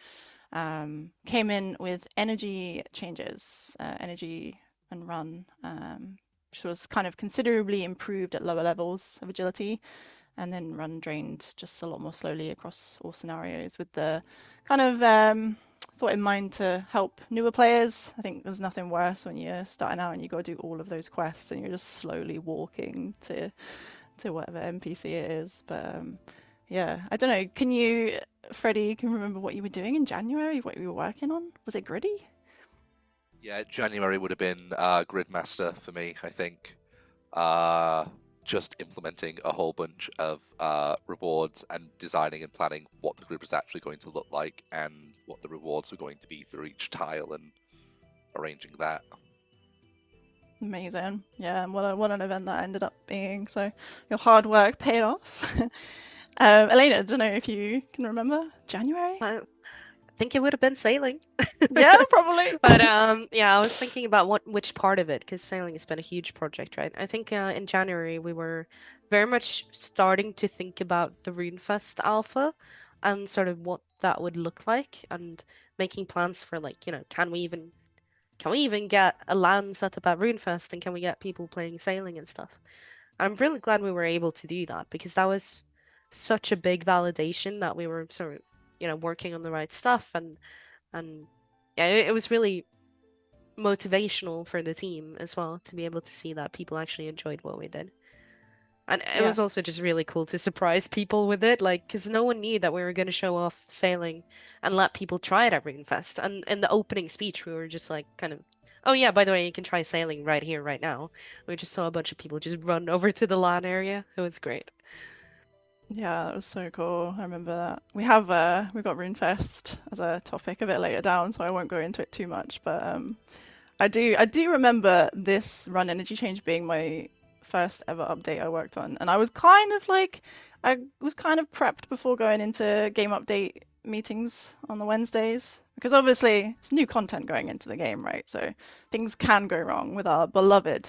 came in with energy changes, energy and run, which was kind of considerably improved at lower levels of agility, and then run drained just a lot more slowly across all scenarios with the kind of thought in mind to help newer players. I think there's nothing worse when you're starting out and you got to do all of those quests and you're just slowly walking to whatever NPC it is. But yeah, I don't know. Can you, Freddie, can you remember what you were doing in January? What you were working on? Was it gritty? Yeah, January would have been Gridmaster for me, I think. Just implementing a whole bunch of rewards and designing and planning what the grid was actually going to look like and what the rewards were going to be for each tile and arranging that. Amazing. Yeah, and what an event that ended up being. So your hard work paid off. Elena, I don't know if you can remember January? I think it would have been sailing. Yeah, probably. But yeah, I was thinking about which part of it, because sailing has been a huge project, right? I think in January we were very much starting to think about the RuneFest alpha and sort of what that would look like, and making plans for, like, you know, can we even get a LAN set up at RuneFest, and can we get people playing sailing and stuff? And I'm really glad we were able to do that, because that was such a big validation that we were sort of, you know, working on the right stuff, and yeah, it was really motivational for the team as well to be able to see that people actually enjoyed what we did. And it Yeah. was also just really cool to surprise people with it, like, because no one knew that we were going to show off sailing and let people try it at RuneFest. And in the opening speech, we were just like, kind of, oh yeah, by the way, you can try sailing right here, right now. We just saw a bunch of people just run over to the LAN area. It was great. Yeah, that was so cool. I remember that. We got RuneFest as a topic a bit later down, so I won't go into it too much. But I do remember this run energy change being my first ever update I worked on, and I was kind of prepped before going into game update meetings on the Wednesdays, because obviously it's new content going into the game, right? So things can go wrong with our beloved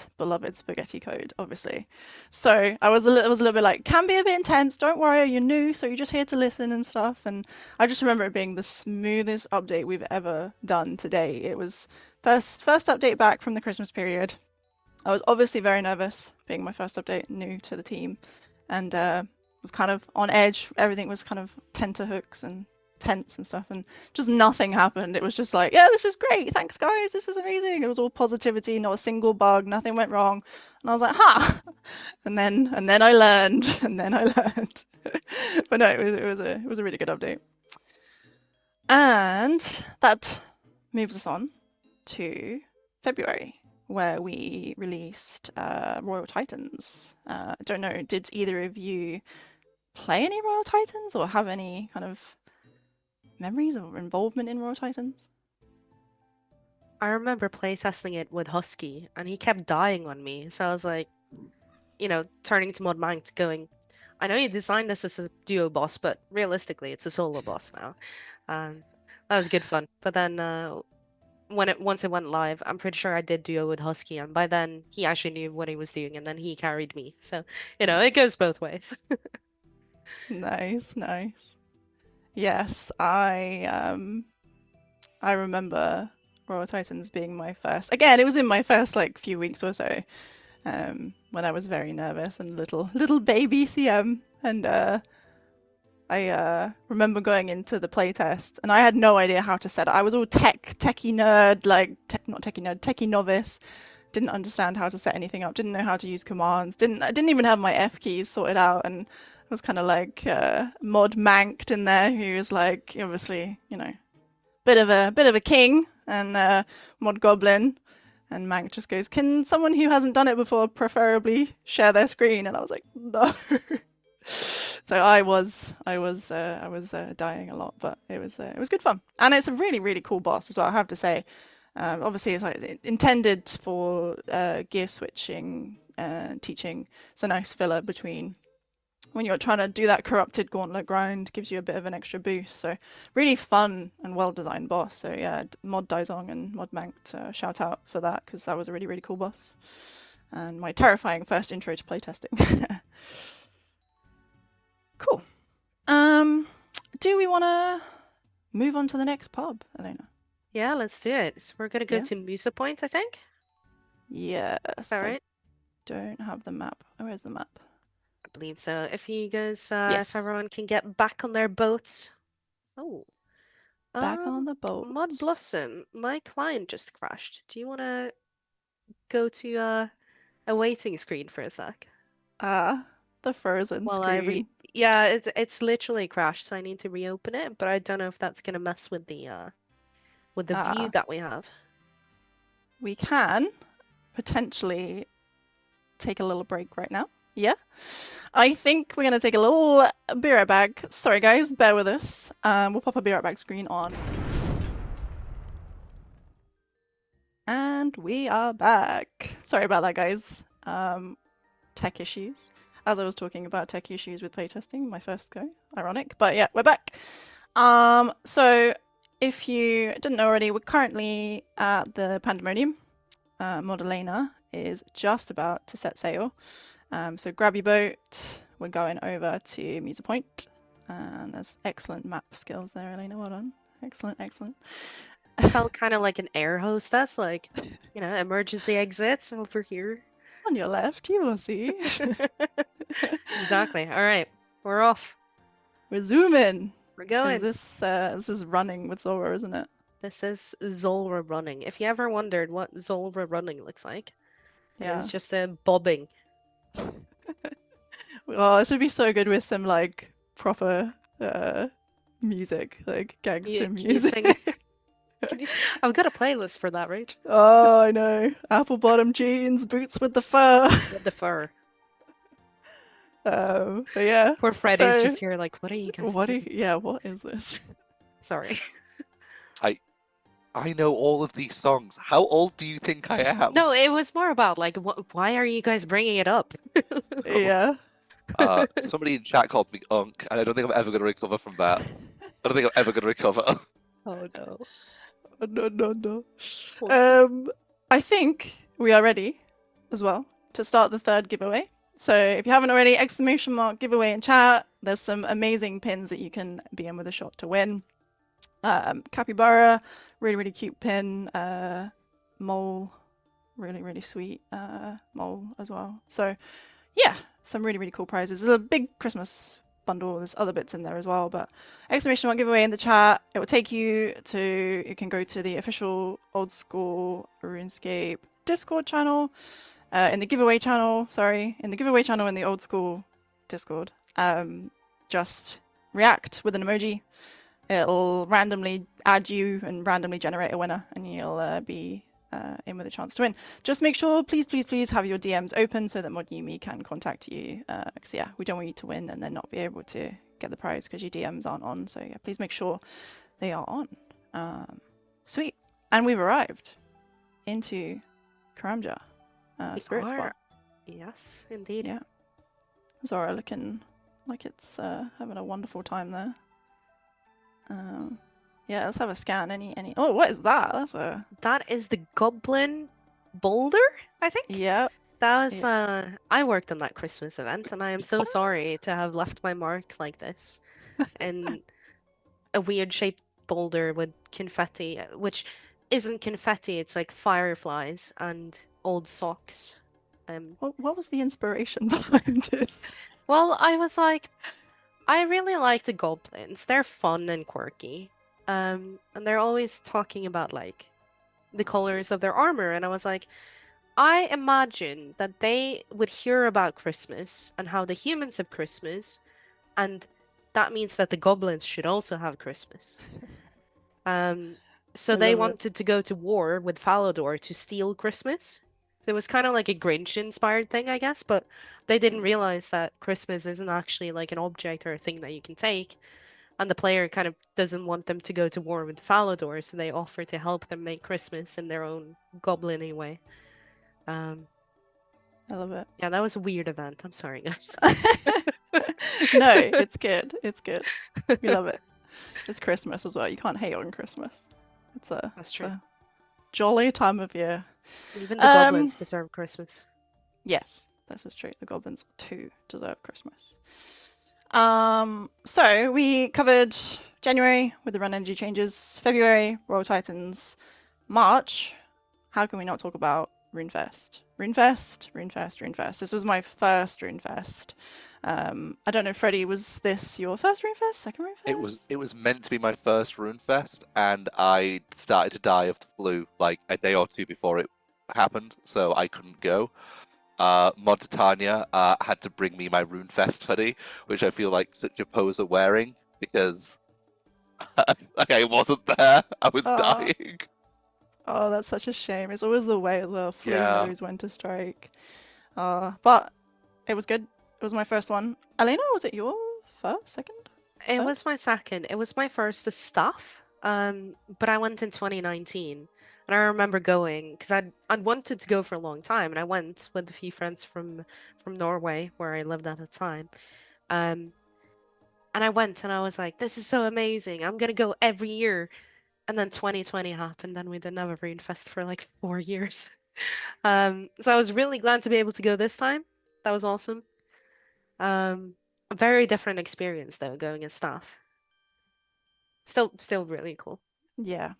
spaghetti code, obviously. So I was a little bit like, can be a bit intense. Don't worry, you're new, so you're just here to listen and stuff. And I just remember it being the smoothest update we've ever done to date. It was first update back from the Christmas period. I was obviously very nervous, being my first update, new to the team, and was kind of on edge. Everything was kind of tenterhooks and tense and stuff, and just nothing happened. It was just like, yeah, this is great, thanks guys, this is amazing. It was all positivity, not a single bug, nothing went wrong. And I was like, ha! And then I learned, and then I learned. But no, it was a really good update. And that moves us on to February, where we released Royal Titans. I don't know, did either of you play any Royal Titans or have any kind of memories or involvement in Royal Titans? I remember playtesting it with Husky, and he kept dying on me. So I was like, you know, turning to Mod Mank going, I know you designed this as a duo boss, but realistically, it's a solo boss now. That was good fun. But then once it went live, I'm pretty sure I did duo with Husky, and by then he actually knew what he was doing, and then he carried me. So, you know, it goes both ways. Nice. Yes, I remember Royal Titans being my first. Again, it was in my first like few weeks or so, when I was very nervous and little baby CM, and I remember going into the playtest and I had no idea how to set it. I was all techie nerd, like not techie nerd, techie novice. Didn't understand how to set anything up. Didn't know how to use commands. I didn't even have my F keys sorted out, and I was kind of like Mod Manked in there, who was like obviously, you know, bit of a king, and Mod Goblin. And Mank just goes, can someone who hasn't done it before preferably share their screen? And I was like, no. So I was dying a lot, but it was good fun, and it's a really cool boss as well, I have to say. Obviously, it's intended for gear switching, teaching. It's a nice filler between when you're trying to do that corrupted gauntlet grind, gives you a bit of an extra boost. So really fun and well-designed boss. So yeah, Mod Daizong and Mod Mank, shout out for that because that was a really, really cool boss. And my terrifying first intro to playtesting. Cool. Do we want to move on to the next pub, Elena? Yeah, let's do it. So we're gonna go Yeah. to Musa Point, I think. Yes. Is that right? Don't have the map. Oh, where's the map? I believe so. If you guys, Yes. if everyone can get back on their boats. Oh. Back on the boat. Mud Blossom, my client just crashed. Do you want to go to a waiting screen for a sec? The frozen While screen. yeah, it's literally crashed, so I need to reopen it, but I don't know if that's gonna mess with the view that we have. We can potentially take a little break right now. Yeah. I think we're gonna take a little be right back. Sorry guys, bear with us. We'll pop a be right back screen on. And we are back. Sorry about that, guys. Tech issues. As I was talking about tech issues with playtesting, my first go. Ironic, but yeah, we're back. So if you didn't know already, we're currently at the Pandemonium. Mod Elena is just about to set sail. So grab your boat. We're going over to Musa Point. And there's excellent map skills there, Elena. Well done. Excellent, excellent. Felt kind of like an air hostess, like, you know, emergency exits over here. On your left, you will see. Exactly. All right, we're off. We're zooming. We're going. This is running with Zora, isn't it? This is Zolra running. If you ever wondered what Zolra running looks like, Yeah. it's just a bobbing. Oh, this would be so good with some like proper music, like gangster music. I've got a playlist for that, Rach. Oh, I know. Apple bottom jeans, boots with the fur. With the fur. But yeah. Poor Freddie's just here like, what are you guys doing? Yeah, what is this? Sorry. I know all of these songs. How old do you think I am? No, it was more about like, why are you guys bringing it up? Yeah. Somebody in chat called me Unk, and I don't think I'm ever going to recover from that. I don't think I'm ever going to recover. Oh no. No. I think we are ready as well to start the third giveaway. So if you haven't already, exclamation mark giveaway in chat. There's some amazing pins that you can be in with a shot to win. Capybara, really, really cute pin. Mole, really, really sweet mole as well. So yeah, some really, really cool prizes. There's a big Christmas bundle. There's other bits in there as well, but exclamation mark giveaway in the chat. It will take you can go to the official Old School RuneScape Discord channel. In the giveaway channel in the Old School Discord. Just react with an emoji. It'll randomly add you and randomly generate a winner, and you'll be in with a chance to win. Just make sure, please, have your DMs open so that Mod Yumi can contact you. Because yeah, we don't want you to win and then not be able to get the prize because your DMs aren't on. So yeah, please make sure they are on. Sweet. And we've arrived into Karamja, Spirit Spot. Yes, indeed. Yeah. Zora looking like it's having a wonderful time there. Yeah, let's have a scan. Any? Oh, what is that? That is the Goblin Boulder, I think. Yep. That was I worked on that Christmas event, and I am so sorry to have left my mark like this, in a weird shaped boulder with confetti, which isn't confetti. It's like fireflies and old socks. What was the inspiration behind this? Well, I was like, I really like the goblins. They're fun and quirky. And they're always talking about like the colors of their armor, and I was like, I imagine that they would hear about Christmas and how the humans have Christmas, and that means that the goblins should also have Christmas. So they wanted to go to war with Falador to steal Christmas. So it was kind of like a Grinch-inspired thing, I guess, but they didn't realize that Christmas isn't actually like an object or a thing that you can take. And the player kind of doesn't want them to go to war with Falador, so they offer to help them make Christmas in their own goblin-y way. I love it. Yeah, that was a weird event. I'm sorry, guys. No, it's good. It's good. We love it. It's Christmas as well. You can't hate on Christmas. That's It's true. a jolly time of year. Even the goblins deserve Christmas. Yes, this is true. The goblins too deserve Christmas. So we covered January with the run energy changes, February, Royal Titans, March. How can we not talk about RuneFest? RuneFest. This was my first RuneFest. I don't know, Freddie, was this your first RuneFest? Second RuneFest? It was meant to be my first RuneFest, and I started to die of the flu like a day or two before it happened, so I couldn't go. Mod Titania had to bring me my RuneFest hoodie, which I feel like such a poser wearing because like I wasn't there. I was Aw. dying. Oh, that's such a shame. It's always the way as well. Flu Yeah. knows when to strike. But it was good. It was my first one. Elena, was it your first, second? It Third? was my second. It was my first as staff. But I went in 2019, and I remember going because I'd wanted to go for a long time, and I went with a few friends from Norway where I lived at the time. And I went and I was like, this is so amazing. I'm gonna go every year. And then 2020 happened, and we didn't have a RuneFest for like 4 years. So I was really glad to be able to go this time. That was awesome. A very different experience though, going as staff. Still really cool. Yeah,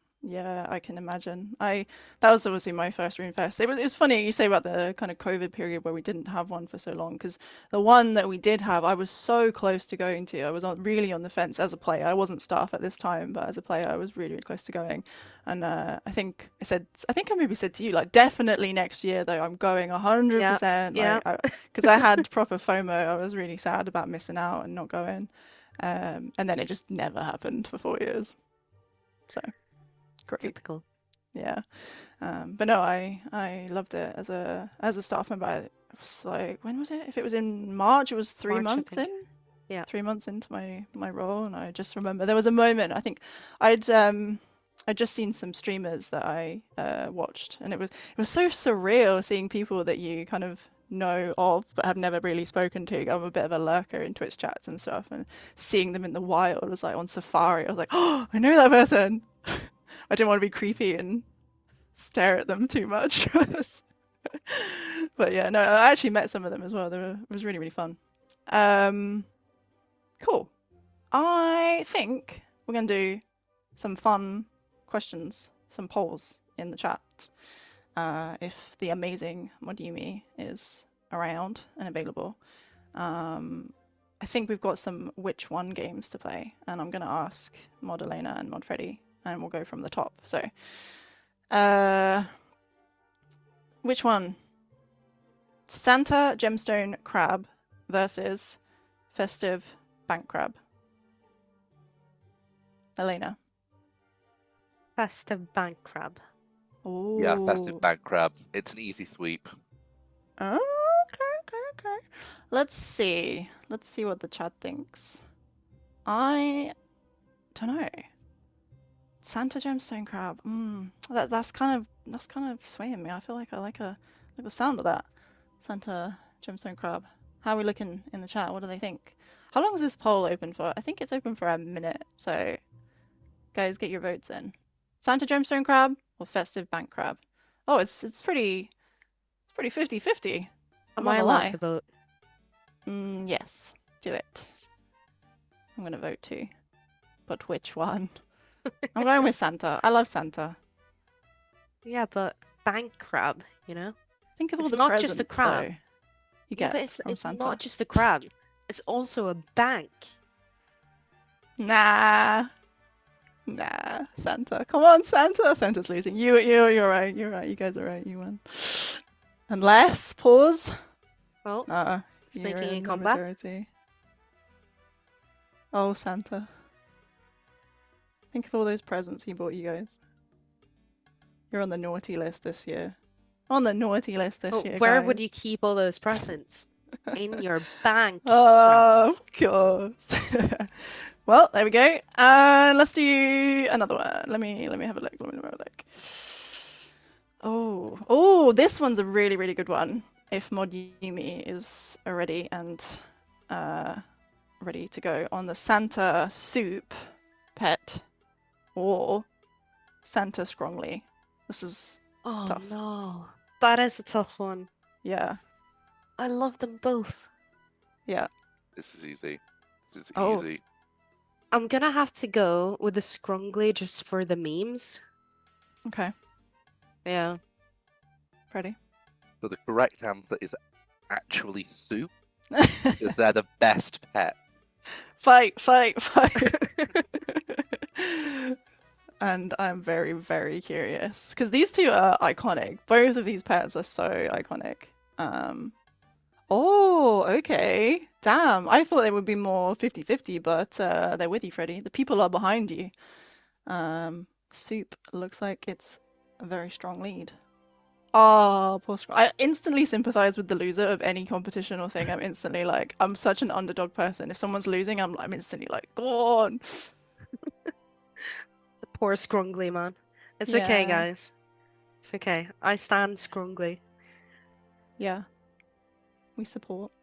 I can imagine. That was obviously my first RuneFest. It was funny you say about the kind of COVID period where we didn't have one for so long, because the one that we did have, I was so close to going to. I was really on the fence as a player. I wasn't staff at this time, but as a player, I was really, really close to going. And I think I maybe said to you, like, definitely next year though, I'm going 100%. Yeah. Because I had proper FOMO. I was really sad about missing out and not going. And then it just never happened for 4 years. So great. Typical. Yeah. But no, I loved it as a staff member. It was like, when was it? If it was in March, it was 3 March, I months think. in. Yeah. 3 months into my role, and I just remember there was a moment. I think I'd just seen some streamers that I watched, and it was so surreal seeing people that you kind of know of but have never really spoken to. I'm a bit of a lurker in Twitch chats and stuff, and seeing them in the wild was like on Safari. I was like, oh, I know that person. I didn't want to be creepy and stare at them too much. But yeah, no, I actually met some of them as well. It was really, really fun. Cool. I think we're going to do some fun questions, some polls in the chat. If the amazing Modumi is around and available. I think we've got some which one games to play, and I'm going to ask Mod Elena and Mod Freddie, and we'll go from the top. So, which one? Santa Gemstone Crab versus Festive Bank Crab. Elena. Festive Bank Crab. Oh. Yeah, Festive Bank Crab. It's an easy sweep. Okay. Let's see what the chat thinks. I don't know. Santa Gemstone Crab. That's kind of swaying me. I feel like I like the sound of that. Santa Gemstone Crab. How are we looking in the chat? What do they think? How long is this poll open for? I think it's open for a minute. So, guys, get your votes in. Santa Gemstone Crab or Festive Bank Crab? Oh, it's pretty 50-50. Am I allowed to vote? Yes, do it. I'm gonna vote too. But which one? I'm going with Santa. I love Santa. Yeah, but bank crab, Think of all It's the not presents, just a crab. though, you Yeah, get but it's from Santa. not just a crab. It's also a bank. Nah, Santa. Come on, Santa. Santa's losing. You're right. You're right. You guys are right. You won. Unless pause. Well, it's You're making a in the comeback. majority. Oh, Santa. Think of all those presents he bought you guys. You're on the naughty list this year. On the naughty list this year, Where guys. would you keep all those presents? In your bank. Of course. Well, there we go. Let's do another one. Let me have a look. Oh, this one's a really, really good one. If Mod Yumi is ready and ready to go on the Santa Soup pet or Santa Scrongly. This is Oh tough. no, that is a tough one. Yeah. I love them both. Yeah. This is easy. This is Oh. easy. I'm gonna have to go with the Scrongly just for the memes. Okay. Yeah. Freddie. So the correct answer is actually soup, because they're the best pets. Fight, fight, fight. And I'm very, very curious because these two are iconic. Both of these pets are so iconic. Oh, okay. Damn. I thought they would be more 50-50, but they're with you, Freddie. The people are behind you. Soup looks like it's a very strong lead. Oh, poor Scrum. I instantly sympathize with the loser of any competition or thing. I'm instantly like, I'm such an underdog person. If someone's losing, I'm instantly like, go on. The poor Scrongly man. It's okay, Yeah. guys. It's okay. I stand Scrongly. Yeah. We support.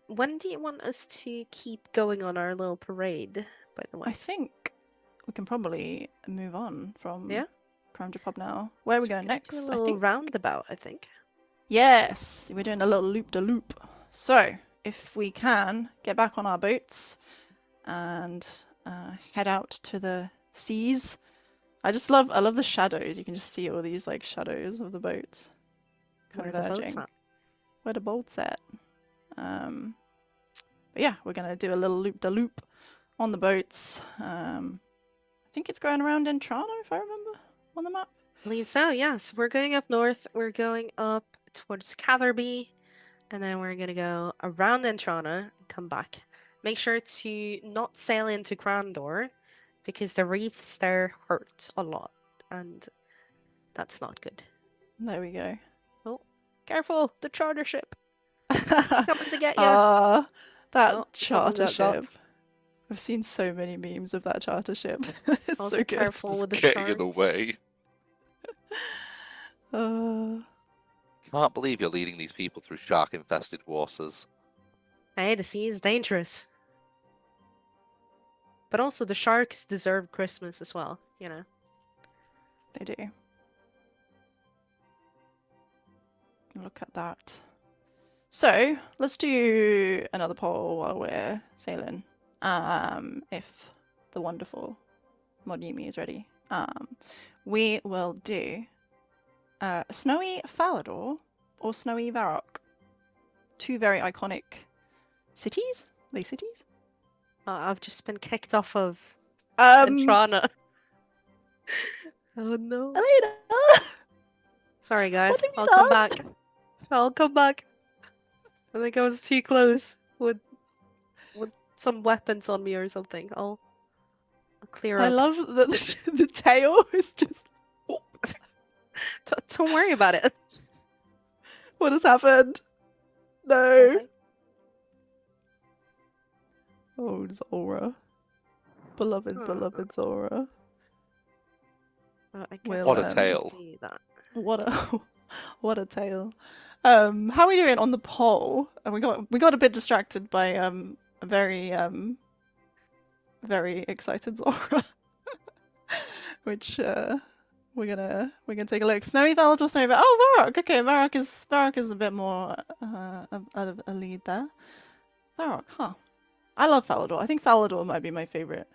When do you want us to keep going on our little parade, by the way? I think we can probably move on from Yeah? Crime Pub now. Where are we So we're going gonna next? do a I little think. roundabout, I think. Yes, we're doing a little loop-de-loop. So, if we can get back on our boats and head out to the seas. I love the shadows. You can just see all these like shadows of the boats Where are the boats converging. at? Where the boats at? But yeah, we're gonna do a little loop-de-loop on the boats. I think it's going around Entrano, if I remember, on the map. I believe so, yes. We're going up north. We're going up towards Catherby. And then we're gonna go around Entrana and come back. Make sure to not sail into Crandor because the reefs there hurt a lot. And that's not good. There we go. Oh, careful! The charter ship! Coming to get ya. That Oh, someone charter got got. ship. I've seen so many memes of that charter ship. It's Also so good. careful with the Just getting in the sharks. way. Uh, Can't believe you're leading these people through shark-infested waters. Hey, the sea is dangerous. But also the sharks deserve Christmas as well, you know. they do. Look at that. So let's do another poll while we're sailing. If the wonderful Mod Yumi is ready. We will do Snowy Falador or Snowy Varrock. Two very iconic cities. Are they cities? I've just been kicked off of Elena! Entrana. Oh no. Sorry guys, have you I'll come done? back. I'll come back. I think I was too close with some weapons on me or something. I'll clear I up. love that the tail is just. Don't worry about it. What has happened? No. Okay. Oh, Zora. Beloved Zora. I guess Well, What a I'll tale. do that. What a tale. How are we doing on the poll? And we got a bit distracted by a very very excited Zora. Which we're gonna take a look. Snowy Falador, Snowy Varrock. Oh, Varrock. Okay, Varrock is a bit more a lead there. Varrock, huh? I love Falador. I think Falador might be my favorite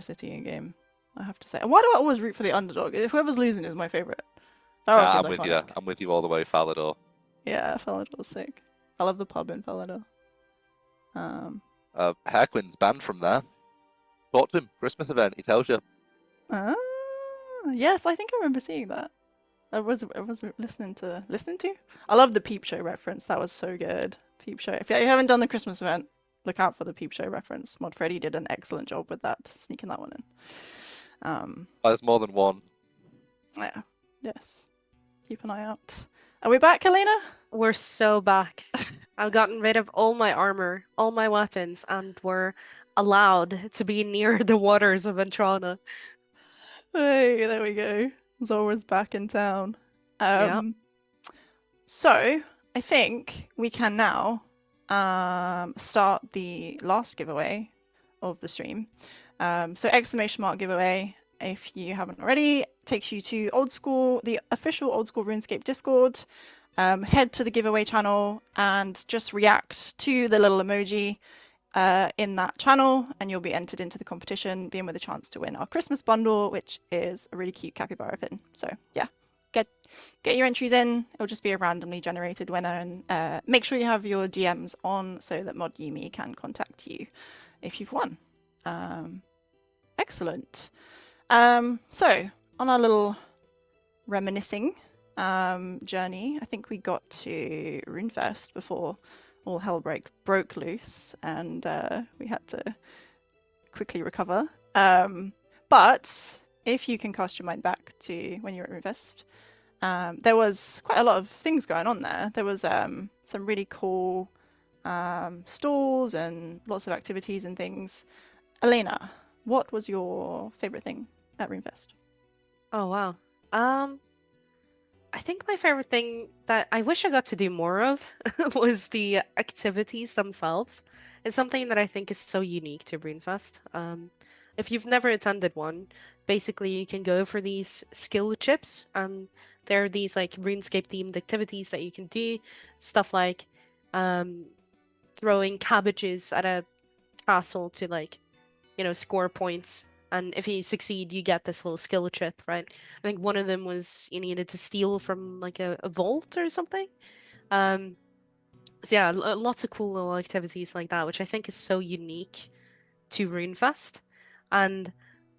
city in game. I have to say. And why do I always root for the underdog? Whoever's losing is my favorite. Varrock is I'm with you. iconic. I'm with you all the way, Falador. Yeah, Falador's sick. I love the pub in Falador. Hairquin's banned from there. Talk to him. Christmas event. He tells you. Yes, I think I remember seeing that. I was listening to. I love the Peep Show reference. That was so good. Peep Show. If you haven't done the Christmas event, look out for the Peep Show reference. Mod Freddie did an excellent job with that, sneaking that one in. There's more than one. Yeah. Yes. Keep an eye out. Are we back, Elena? We're so back. I've gotten rid of all my armor, all my weapons, and we're allowed to be near the waters of Entrana. Hey, there we go. Zora's back in town. Yeah. So I think we can now start the last giveaway of the stream. So ! giveaway, if you haven't already, takes you to Old School, the official Old School RuneScape Discord. Head to the giveaway channel and just react to the little emoji in that channel, and you'll be entered into the competition, being with a chance to win our Christmas bundle, which is a really cute capybara pin. So yeah, get your entries in. It'll just be a randomly generated winner, and make sure you have your DMs on so that Mod Yumi can contact you if you've won. Excellent. So on our little reminiscing journey, I think we got to RuneFest before all hell broke loose, and we had to quickly recover. But if you can cast your mind back to when you were at RuneFest, there was quite a lot of things going on there. There was some really cool stalls and lots of activities and things. Elena, what was your favorite thing at RuneFest? Oh wow. I think my favorite thing that I wish I got to do more of was the activities themselves. It's something that I think is so unique to RuneFest. If you've never attended one, basically you can go for these skill chips, and there are these like RuneScape themed activities that you can do. Stuff like throwing cabbages at a castle to like, score points. And if you succeed, you get this little skill chip, right? I think one of them was you needed to steal from like a vault or something. So yeah, lots of cool little activities like that, which I think is so unique to RuneFest. And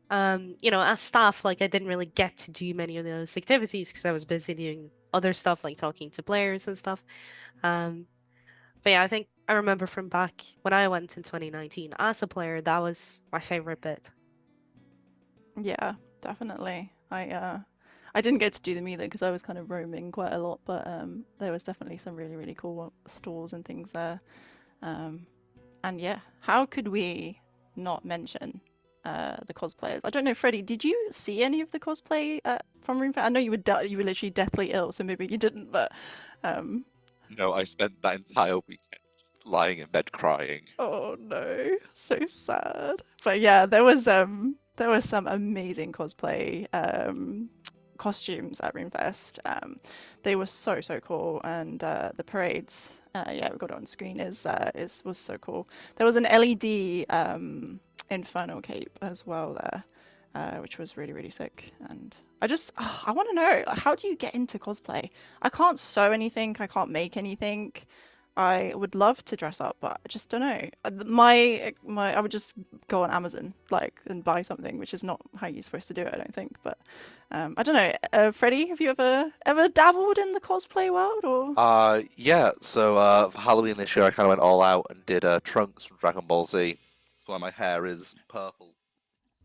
as staff, like I didn't really get to do many of those activities because I was busy doing other stuff like talking to players and stuff. But yeah, I think I remember from back when I went in 2019 as a player, that was my favorite bit. Yeah, definitely. I didn't get to do them either because I was kind of roaming quite a lot, but there was definitely some really cool stalls and things there. And yeah, how could we not mention the cosplayers? I don't know, Freddie, did you see any of the cosplay from RuneFest? I know you were literally deathly ill, so maybe you didn't, but No, I spent that entire weekend just lying in bed crying. oh no, so sad. But yeah, there was some amazing cosplay costumes at RuneFest. They were so cool, and the parades, yeah, we got it on screen, was so cool. There was an LED Infernal cape as well there, which was really sick. And I want to know, like, how do you get into cosplay? I can't sew anything, I can't make anything. I would love to dress up, but I just don't know. I would just go on Amazon and buy something, which is not how you're supposed to do it, I don't think. But I don't know. Freddie, have you ever dabbled in the cosplay world or? Yeah. So for Halloween this year, I kind of went all out and did Trunks from Dragon Ball Z. That's why my hair is purple.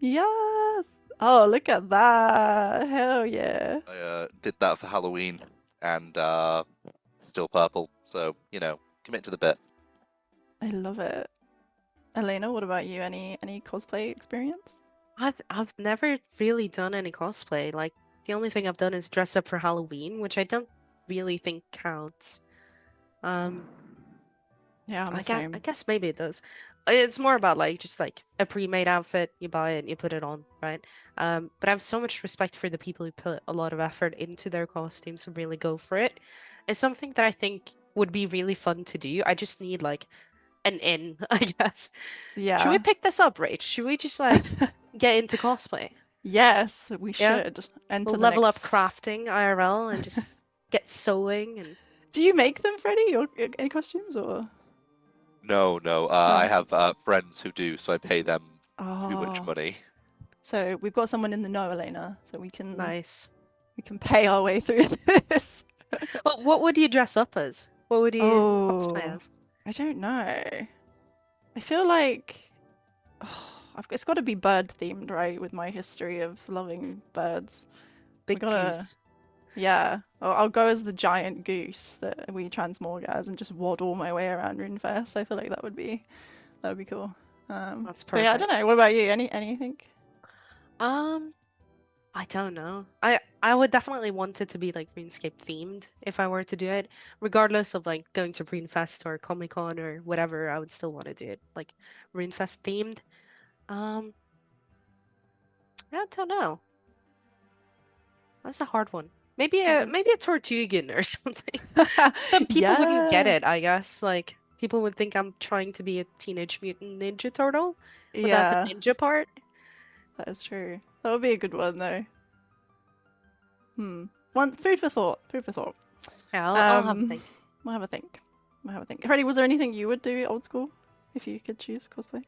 Yes. Oh, look at that. Hell yeah. I did that for Halloween, and still purple. So commit to the bit. I love it. Elena, what about you? Any cosplay experience? I've never really done any cosplay. Like the only thing I've done is dress up for Halloween, which I don't really think counts. Yeah, I'm the same. I guess maybe it does. It's more about just like a pre-made outfit, you buy it and you put it on, right? But I have so much respect for the people who put a lot of effort into their costumes and really go for it. It's something that I think would be really fun to do. I just need like an in, I guess. Yeah. Should we pick this up, Rach? Should we just get into cosplay? Yes, we should. We'll level up crafting IRL and just get sewing and. Do you make them, Freddie, or any costumes or? No. I have friends who do, so I pay them too much money. So we've got someone in the know, Elena, so we can we can pay our way through this. Well, what would you dress up as? What would you cosplay as? I don't know. I feel like it's got to be bird themed, right? With my history of loving birds. Big goose. Yeah, I'll go as the giant goose that we transmorg as and just waddle my way around RuneFest. I feel like that would be cool. That's perfect. But yeah, I don't know. What about you? Anything? I don't know. I would definitely want it to be like RuneScape themed if I were to do it, regardless of like going to RuneFest or Comic Con or whatever. I would still want to do it like RuneFest themed. Um, I don't know. That's a hard one. Maybe I a think maybe a Tortugan or something. Then people wouldn't get it, yes. I guess. Like people would think I'm trying to be a Teenage Mutant Ninja Turtle without the Yeah, ninja part. that is true. That would be a good one though. Hmm. One food for thought. Food for thought. Yeah, I'll have a think. We'll have a think. We'll have a think. Freddie, was there anything you would do old school if you could choose cosplay?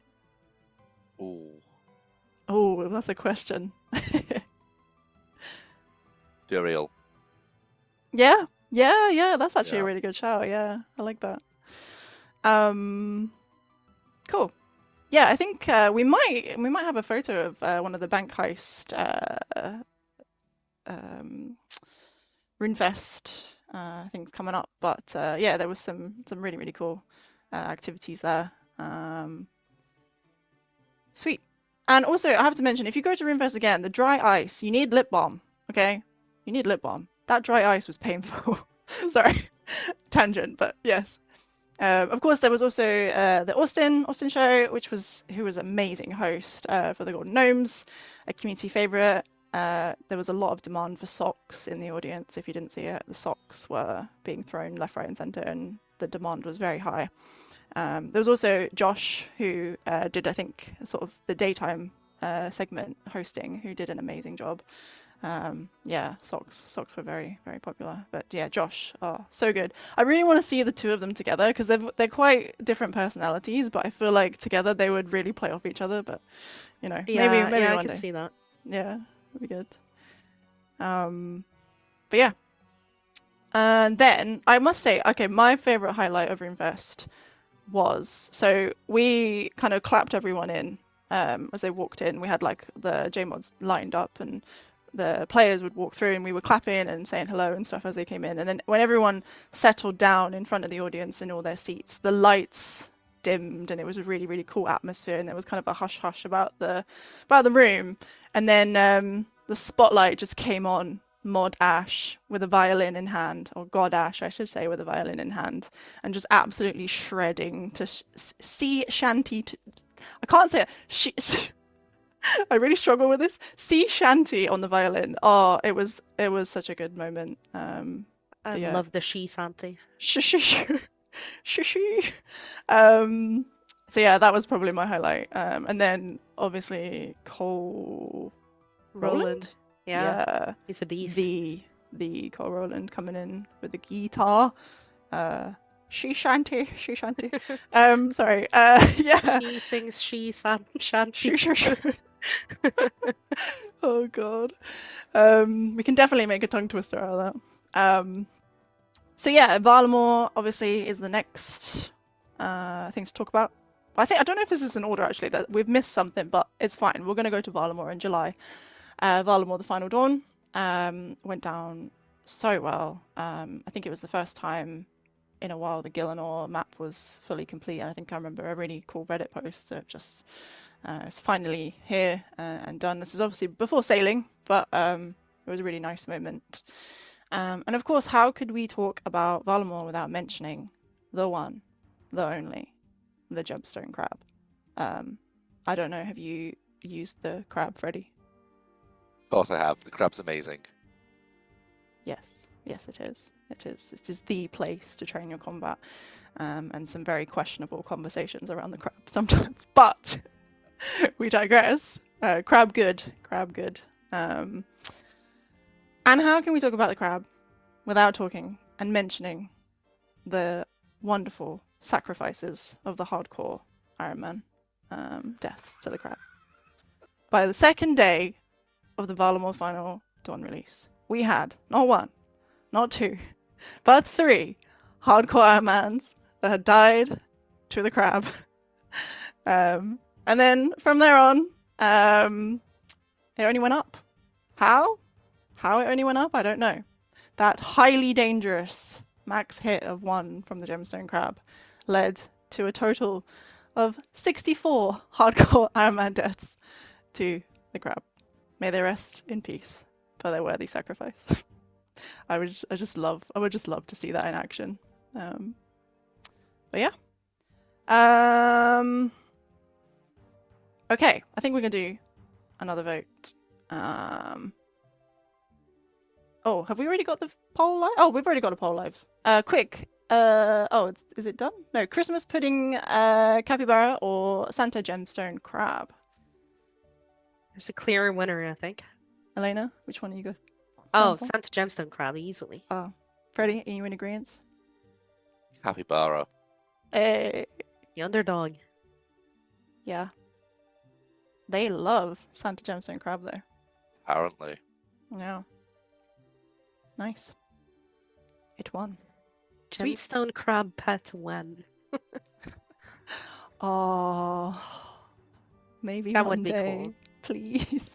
Ooh. Oh, that's a question. Duriel. Yeah, yeah. That's actually a Yeah. really good shout. Yeah, I like that. Cool. Yeah, I think we might have a photo of one of the bank heist RuneFest things coming up. But yeah, there was some really cool activities there. Sweet. And also, I have to mention, if you go to RuneFest again, the dry ice, you need lip balm. Okay, you need lip balm. That dry ice was painful. Sorry, tangent, but yes. Of course, there was also the Austin show, who was amazing host for the Golden Gnomes, a community favorite. There was a lot of demand for socks in the audience. If you didn't see it, the socks were being thrown left, right, and center, and the demand was very high. There was also Josh, who did, I think, sort of the daytime segment hosting, who did an amazing job. Yeah, socks were very popular. But yeah, Josh, oh, so good. I really want to see the two of them together because they're quite different personalities, but I feel like together they would really play off each other. But you know, maybe Yeah, I one could day. see that. Yeah, that'd be good. But yeah. And then I must say, okay, my favorite highlight of RuneFest was, so we kind of clapped everyone in as they walked in. We had like the JMods lined up, and the players would walk through, and we were clapping and saying hello and stuff as they came in. And then when everyone settled down in front of the audience in all their seats, the lights dimmed, and it was a really cool atmosphere, and there was kind of a hush hush about the room. And then the spotlight just came on Mod Ash with a violin in hand, or God Ash, I should say, with a violin in hand, and just absolutely shredding to sea shanty. I can't say it. I really struggle with this. Sea shanty on the violin. Oh, it was such a good moment. I Yeah. love the she Santi. Shishi. So yeah, that was probably my highlight. And then obviously Cole Roland. Yeah, he's a beast. The Cole Roland coming in with the guitar. She shanty. Sorry. Yeah. She sings shanty. Oh God. We can definitely make a tongue twister out of that. So yeah, Valamore obviously is the next thing to talk about. I don't know if this is in order actually. That we've missed something, but it's fine. We're gonna go to Valamore in July. Valamore: The Final Dawn went down so well. I think it was the first time in a while the Gillinor map was fully complete, and I think I remember a really cool Reddit post that just it's finally here and done. This is obviously before sailing, but it was a really nice moment. And of course, how could we talk about Valamore without mentioning the one, the only, the gemstone crab? I don't know, have you used the crab, Freddie? Of course I have. The crab's amazing. Yes, it is. It is the place to train your combat, and some very questionable conversations around the crab sometimes. But we digress. Crab good. And how can we talk about the crab without talking and mentioning the wonderful sacrifices of the hardcore Iron Man deaths to the crab? By the second day of the Valamore Final Dawn release, we had not one, not two, but three hardcore Iron Mans that had died to the crab. And then from there on, it only went up. How it only went up, I don't know. That highly dangerous max hit of 1 from the gemstone crab led to a total of 64 hardcore Iron Man deaths to the crab. May they rest in peace for their worthy sacrifice. I would just love to see that in action. But yeah. Okay, I think we're gonna do another vote. Oh, have we already got the poll live? Oh, we've already got a poll live. Quick. Oh, is it done? No, Christmas pudding, capybara, or Santa gemstone crab. There's a clear winner, I think. Elena, which one are you go? Oh, for? Santa Gemstone Crab, easily. Oh, Freddie, are you in agreement? Capybara. Hey, The underdog. yeah. They love Santa gemstone crab though. Apparently. Yeah. Nice. It won. Sweet. Gemstone Crab pet when? Oh, maybe That one would be day, cool. please.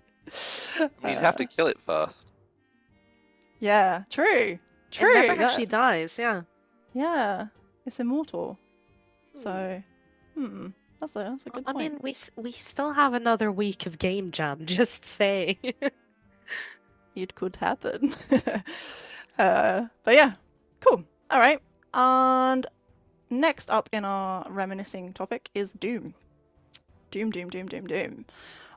I mean, you'd have to kill it first. Yeah, true. True. It never actually dies, yeah. Yeah, it's immortal. So, that's a good I point. mean, we still have another week of Game Jam, just say. It could happen. But yeah, cool. All right. And next up in our reminiscing topic is Doom. Doom.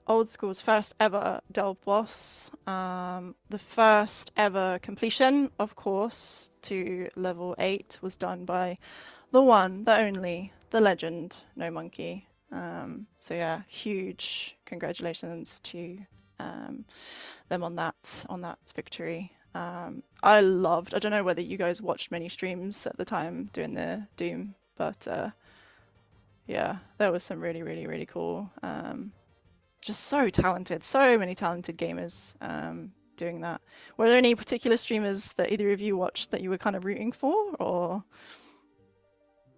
Old School's first ever delve boss. The first ever completion, of course, to level 8 was done by the one, the only, the legend, No Monkey. So yeah, huge congratulations to them on that victory. I don't know whether you guys watched many streams at the time doing the Doom, but yeah, there was some really cool. Just so talented, so many talented gamers doing that. Were there any particular streamers that either of you watched that you were kind of rooting for, or?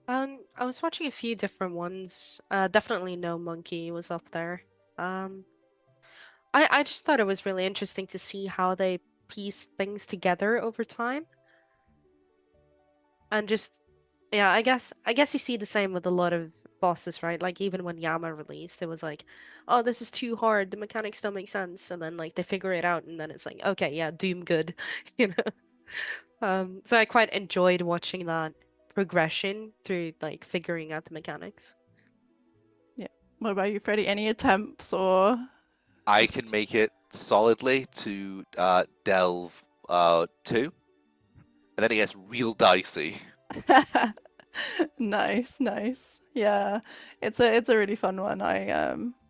I was watching a few different ones. Definitely No Monkey was up there. I just thought it was really interesting to see how they piece things together over time. And just, yeah, I guess you see the same with a lot of bosses, right? Like even when Yama released, it was like, oh, this is too hard, the mechanics don't make sense, and then like they figure it out, and then it's like, okay, yeah, Doom good, you know. So I quite enjoyed watching that progression through like figuring out the mechanics. Yeah. What about you, Freddie? Any attempts or? I Just- can make it solidly to delve 2, and then it gets real dicey. Nice. Yeah, it's a really fun one.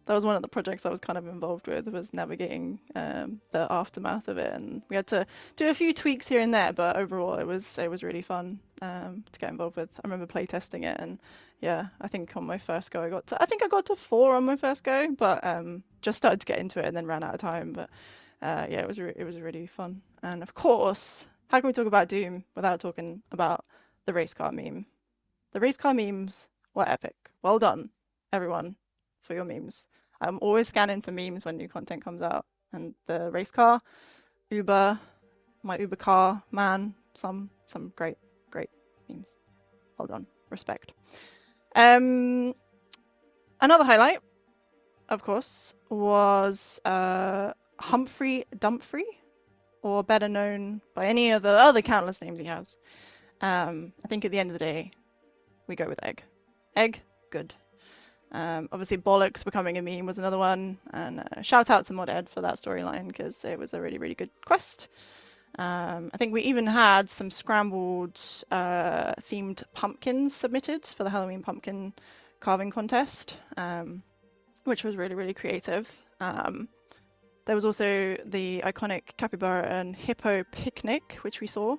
That was one of the projects I was kind of involved with, was navigating the aftermath of it, and we had to do a few tweaks here and there, but overall it was really fun to get involved with. I remember playtesting it, and yeah, I think on my first go I got to 4 on my first go, but just started to get into it and then ran out of time. But yeah, it was really fun. And of course, how can we talk about Doom without talking about the race car meme? The race car memes were epic. Well done, everyone, for your memes. I'm always scanning for memes when new content comes out. And the race car, Uber, my Uber car, man, some great memes. Well done. Respect. Another highlight, of course, was Humphrey Dumphrey, or better known by any of the other countless names he has. I think at the end of the day, we go with Egg. Egg, good. Obviously, Bollocks becoming a meme was another one, and shout out to Mod Ed for that storyline because it was a really good quest. I think we even had some scrambled themed pumpkins submitted for the Halloween pumpkin carving contest, which was really creative. There was also the iconic capybara and hippo picnic, which we saw,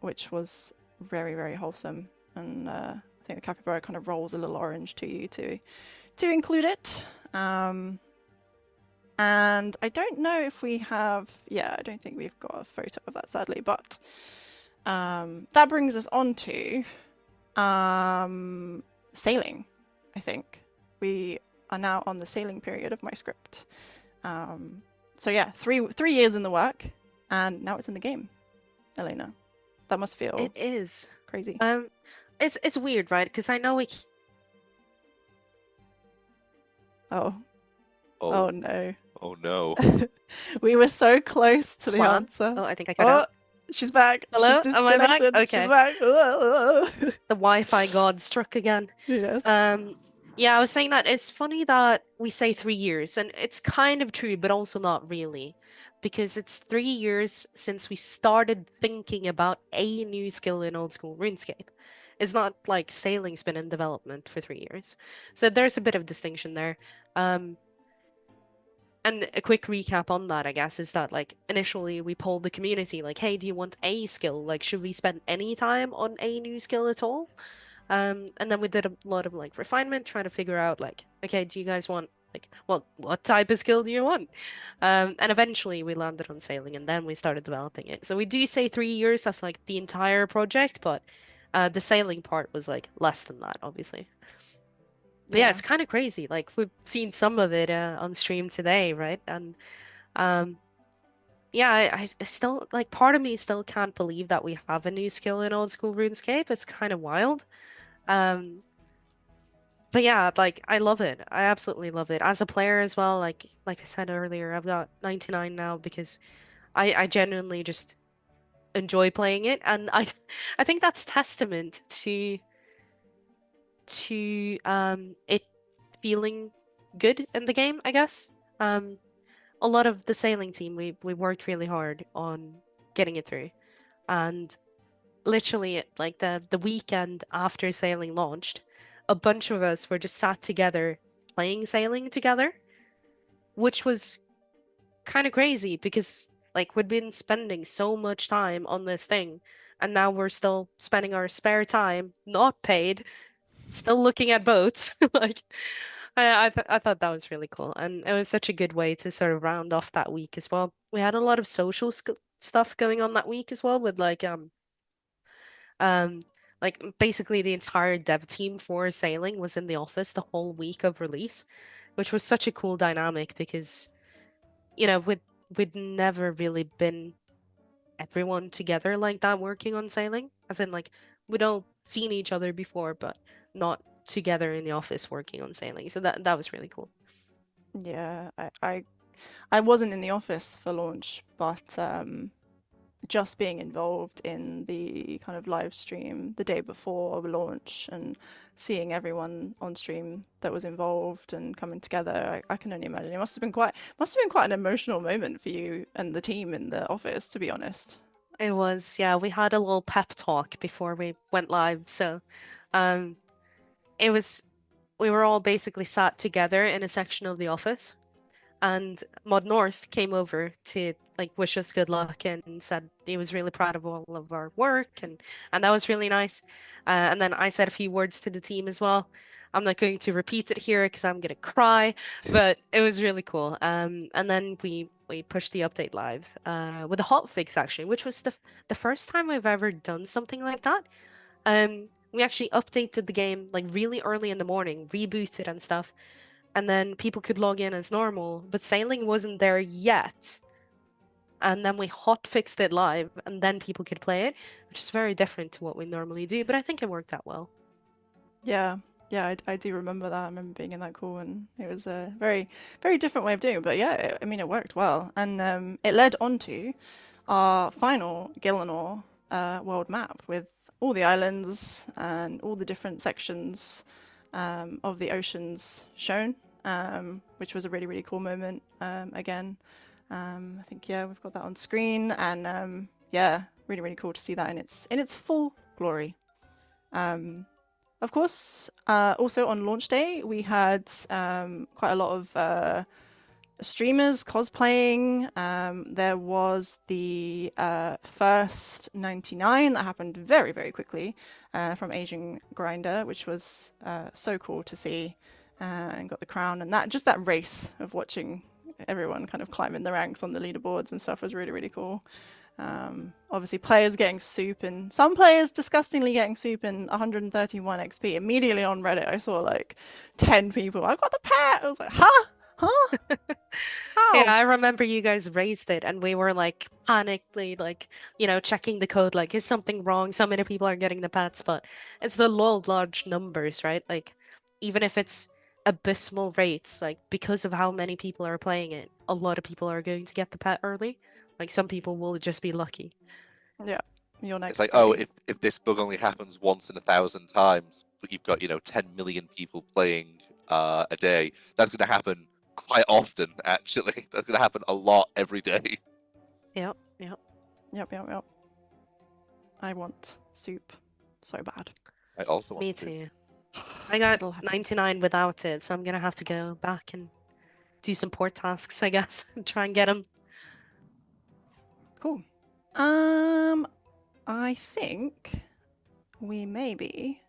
which was very wholesome. And I think the capybara kind of rolls a little orange to you to include it. And I don't know if we have, I don't think we've got a photo of that, sadly, but that brings us on to sailing, I think. We are now on the sailing period of my script. So yeah, three years in the work, and now it's in the game. Elena, that must feel It is crazy. It's weird, right? Because I know Oh no. Oh no. We were so close to the Plan. answer. Oh, I think I cut Oh, out. she's back. Hello? She's Am I back? disconnected. She's Okay. back. The Wi-Fi god struck again. Yes. Yeah, I was saying that it's funny that we say 3 years, and it's kind of true, but also not really. Because it's 3 years since we started thinking about a new skill in Old School RuneScape. It's not like sailing's been in development for 3 years. So there's a bit of distinction there. And a quick recap on that, I guess, is that like initially we polled the community, like, hey, do you want a skill? Like, should we spend any time on a new skill at all? And then we did a lot of like refinement, trying to figure out like, okay, do you guys want like, well, what type of skill do you want? And eventually we landed on sailing, and then we started developing it. So we do say 3 years, that's like the entire project, but the sailing part was like less than that, obviously. But yeah, it's kind of crazy. Like we've seen some of it on stream today, right? And yeah, I still like part of me still can't believe that we have a new skill in Old School RuneScape. It's kind of wild. Um, but yeah, like I love it. I absolutely love it. As a player as well, like I said earlier, I've got 99 now because I genuinely just enjoy playing it, and I think that's testament to it feeling good in the game, I guess. A lot of the sailing team, we worked really hard on getting it through, and literally like the weekend after sailing launched, a bunch of us were just sat together playing sailing together, which was kind of crazy because like we'd been spending so much time on this thing, and now we're still spending our spare time not paid still looking at boats. Like I thought that was really cool, and it was such a good way to sort of round off that week as well. We had a lot of social stuff going on that week as well, with um like basically the entire dev team for sailing was in the office the whole week of release, which was such a cool dynamic because we'd never really been everyone together like that working on sailing, as in like we'd all seen each other before, but not together in the office working on sailing. So that was really cool. Yeah, I wasn't in the office for launch, but just being involved in the kind of live stream the day before launch and seeing everyone on stream that was involved and coming together, I can only imagine it must have been quite an emotional moment for you and the team in the office, to be honest. It was, yeah, we had a little pep talk before we went live. So um it was we were all basically sat together in a section of the office, and Mod North came over to like wish us good luck and said he was really proud of all of our work, and that was really nice. And then I said a few words to the team as well. I'm not going to repeat it here because I'm gonna cry, but it was really cool. And then we pushed the update live with a hotfix actually, which was the first time we've ever done something like that. We actually updated the game like really early in the morning, rebooted and stuff, and then people could log in as normal, but sailing wasn't there yet. And then we hotfixed it live, and then people could play it, which is very different to what we normally do, but I think it worked out well. Yeah, I do remember that. I remember being in that call, and it was a very, very different way of doing it. But yeah, I mean, it worked well, and it led on to our final Gillinor world map with all the islands and all the different sections of the oceans shown, which was a really, really cool moment. Again, I think yeah, we've got that on screen, and yeah, really, really cool to see that in its full glory. Of course, also on launch day, we had quite a lot of streamers cosplaying. There was the first 99 that happened very, very quickly from Asian Grinder, which was so cool to see, and got the crown. And that race of watching everyone kind of climbing the ranks on the leaderboards and stuff was really, really cool. Obviously players getting soup, and some players disgustingly getting soup in 131 XP. Immediately on Reddit I saw like 10 people, I got the pet. I was like, huh? How? Yeah, I remember you guys raised it, and we were like panically like, checking the code, like, is something wrong? So many people are getting the pets, but it's the law of large numbers, right? Like, even if it's abysmal rates, like because of how many people are playing it, a lot of people are going to get the pet early. Like some people will just be lucky. Yeah, you're next. It's like, Freddie. oh, if this bug only happens once in 1,000 times, but you've got 10 million people playing a day, that's going to happen quite often. Actually, that's going to happen a lot every day. Yep, yep. Yep. I want soup so bad. I also want Me to. too. I got It'll happen. 99 without it, so I'm gonna have to go back and do some port tasks, I guess, and try and get them. Cool. I think we may be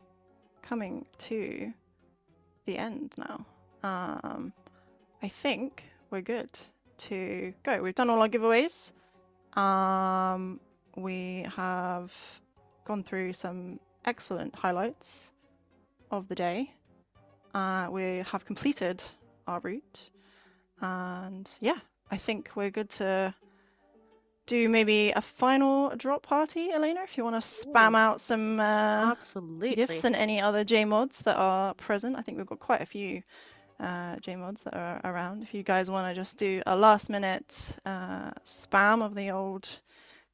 coming to the end now. I think we're good to go. We've done all our giveaways. We have gone through some excellent highlights of the day. We have completed our route, and yeah, I think we're good to do maybe a final drop party, Elena, if you want to spam Ooh, out some Absolutely. gifts and any other JMods that are present. I think we've got quite a few JMods that are around. If you guys want to just do a last minute spam of the old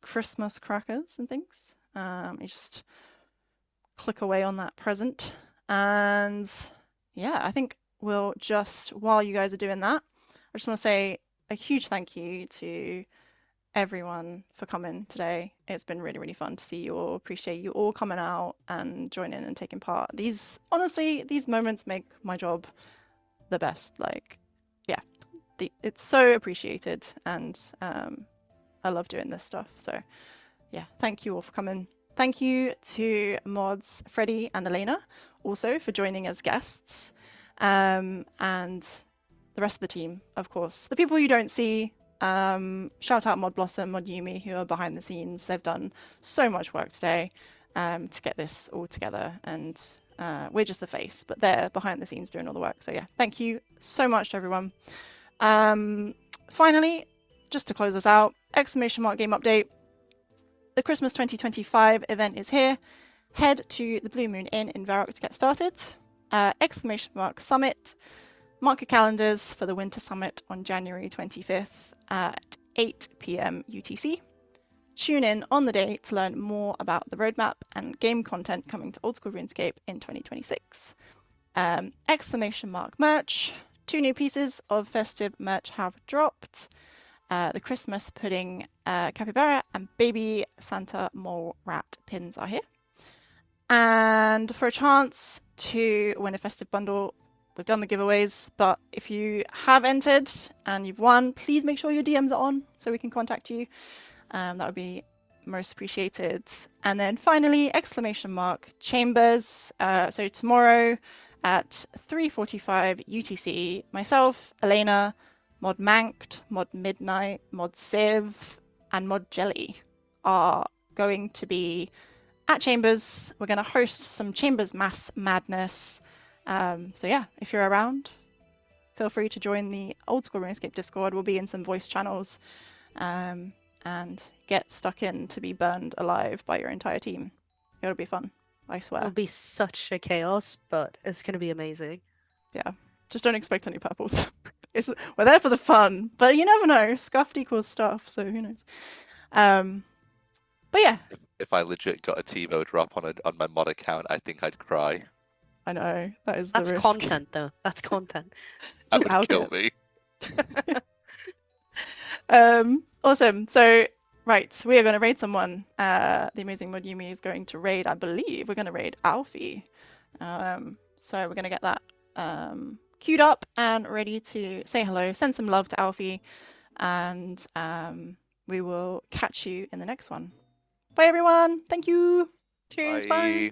Christmas crackers and things, you just click away on that present. And yeah, I think we'll just, while you guys are doing that, I just want to say a huge thank you to everyone for coming today. It's been really, really fun to see you all. Appreciate you all coming out and joining and taking part. Honestly, these moments make my job the best. Like, yeah, it's so appreciated, and I love doing this stuff. So yeah, thank you all for coming. Thank you to Mods, Freddie and Elena also for joining as guests, and the rest of the team, of course. The people you don't see, shout out Mod Blossom, Mod Yumi, who are behind the scenes. They've done so much work today to get this all together, and we're just the face, but they're behind the scenes doing all the work. So yeah, thank you so much to everyone. Finally, just to close us out, ! Game update. The Christmas 2025 event is here. Head to the Blue Moon Inn in Varrock to get started. ! Summit. Mark your calendars for the Winter Summit on January 25th at 8 PM UTC. Tune in on the day to learn more about the roadmap and game content coming to Old School RuneScape in 2026. ! Merch. 2 new pieces of festive merch have dropped. The Christmas pudding capybara and baby Santa mole rat pins are here. And for a chance to win a festive bundle, we've done the giveaways, but if you have entered and you've won, please make sure your DMs are on so we can contact you. That would be most appreciated. And then finally, ! Chambers. So tomorrow at 3:45 UTC, myself, Elena, Mod Manked, Mod Midnight, Mod Civ, and Mod Jelly are going to be at Chambers. We're going to host some Chambers mass madness. So yeah, if you're around, feel free to join the Old School RuneScape Discord. We'll be in some voice channels and get stuck in to be burned alive by your entire team. It'll be fun, I swear. It'll be such a chaos, but it's gonna be amazing. Yeah, just don't expect any purples. We're there for the fun, but you never know. Scuffed equals stuff, so who knows? But yeah. If I legit got a TiVo drop on my mod account, I think I'd cry. I know, that's the risk. Content, though. That's content. That would kill me. Awesome. So, right, we are going to raid someone. The amazing Mod Yumi is going to raid, I believe, we're going to raid Alfie. So we're going to get that queued up and ready to say hello, send some love to Alfie, and we will catch you in the next one. Bye, everyone. Thank you. Cheers. Bye.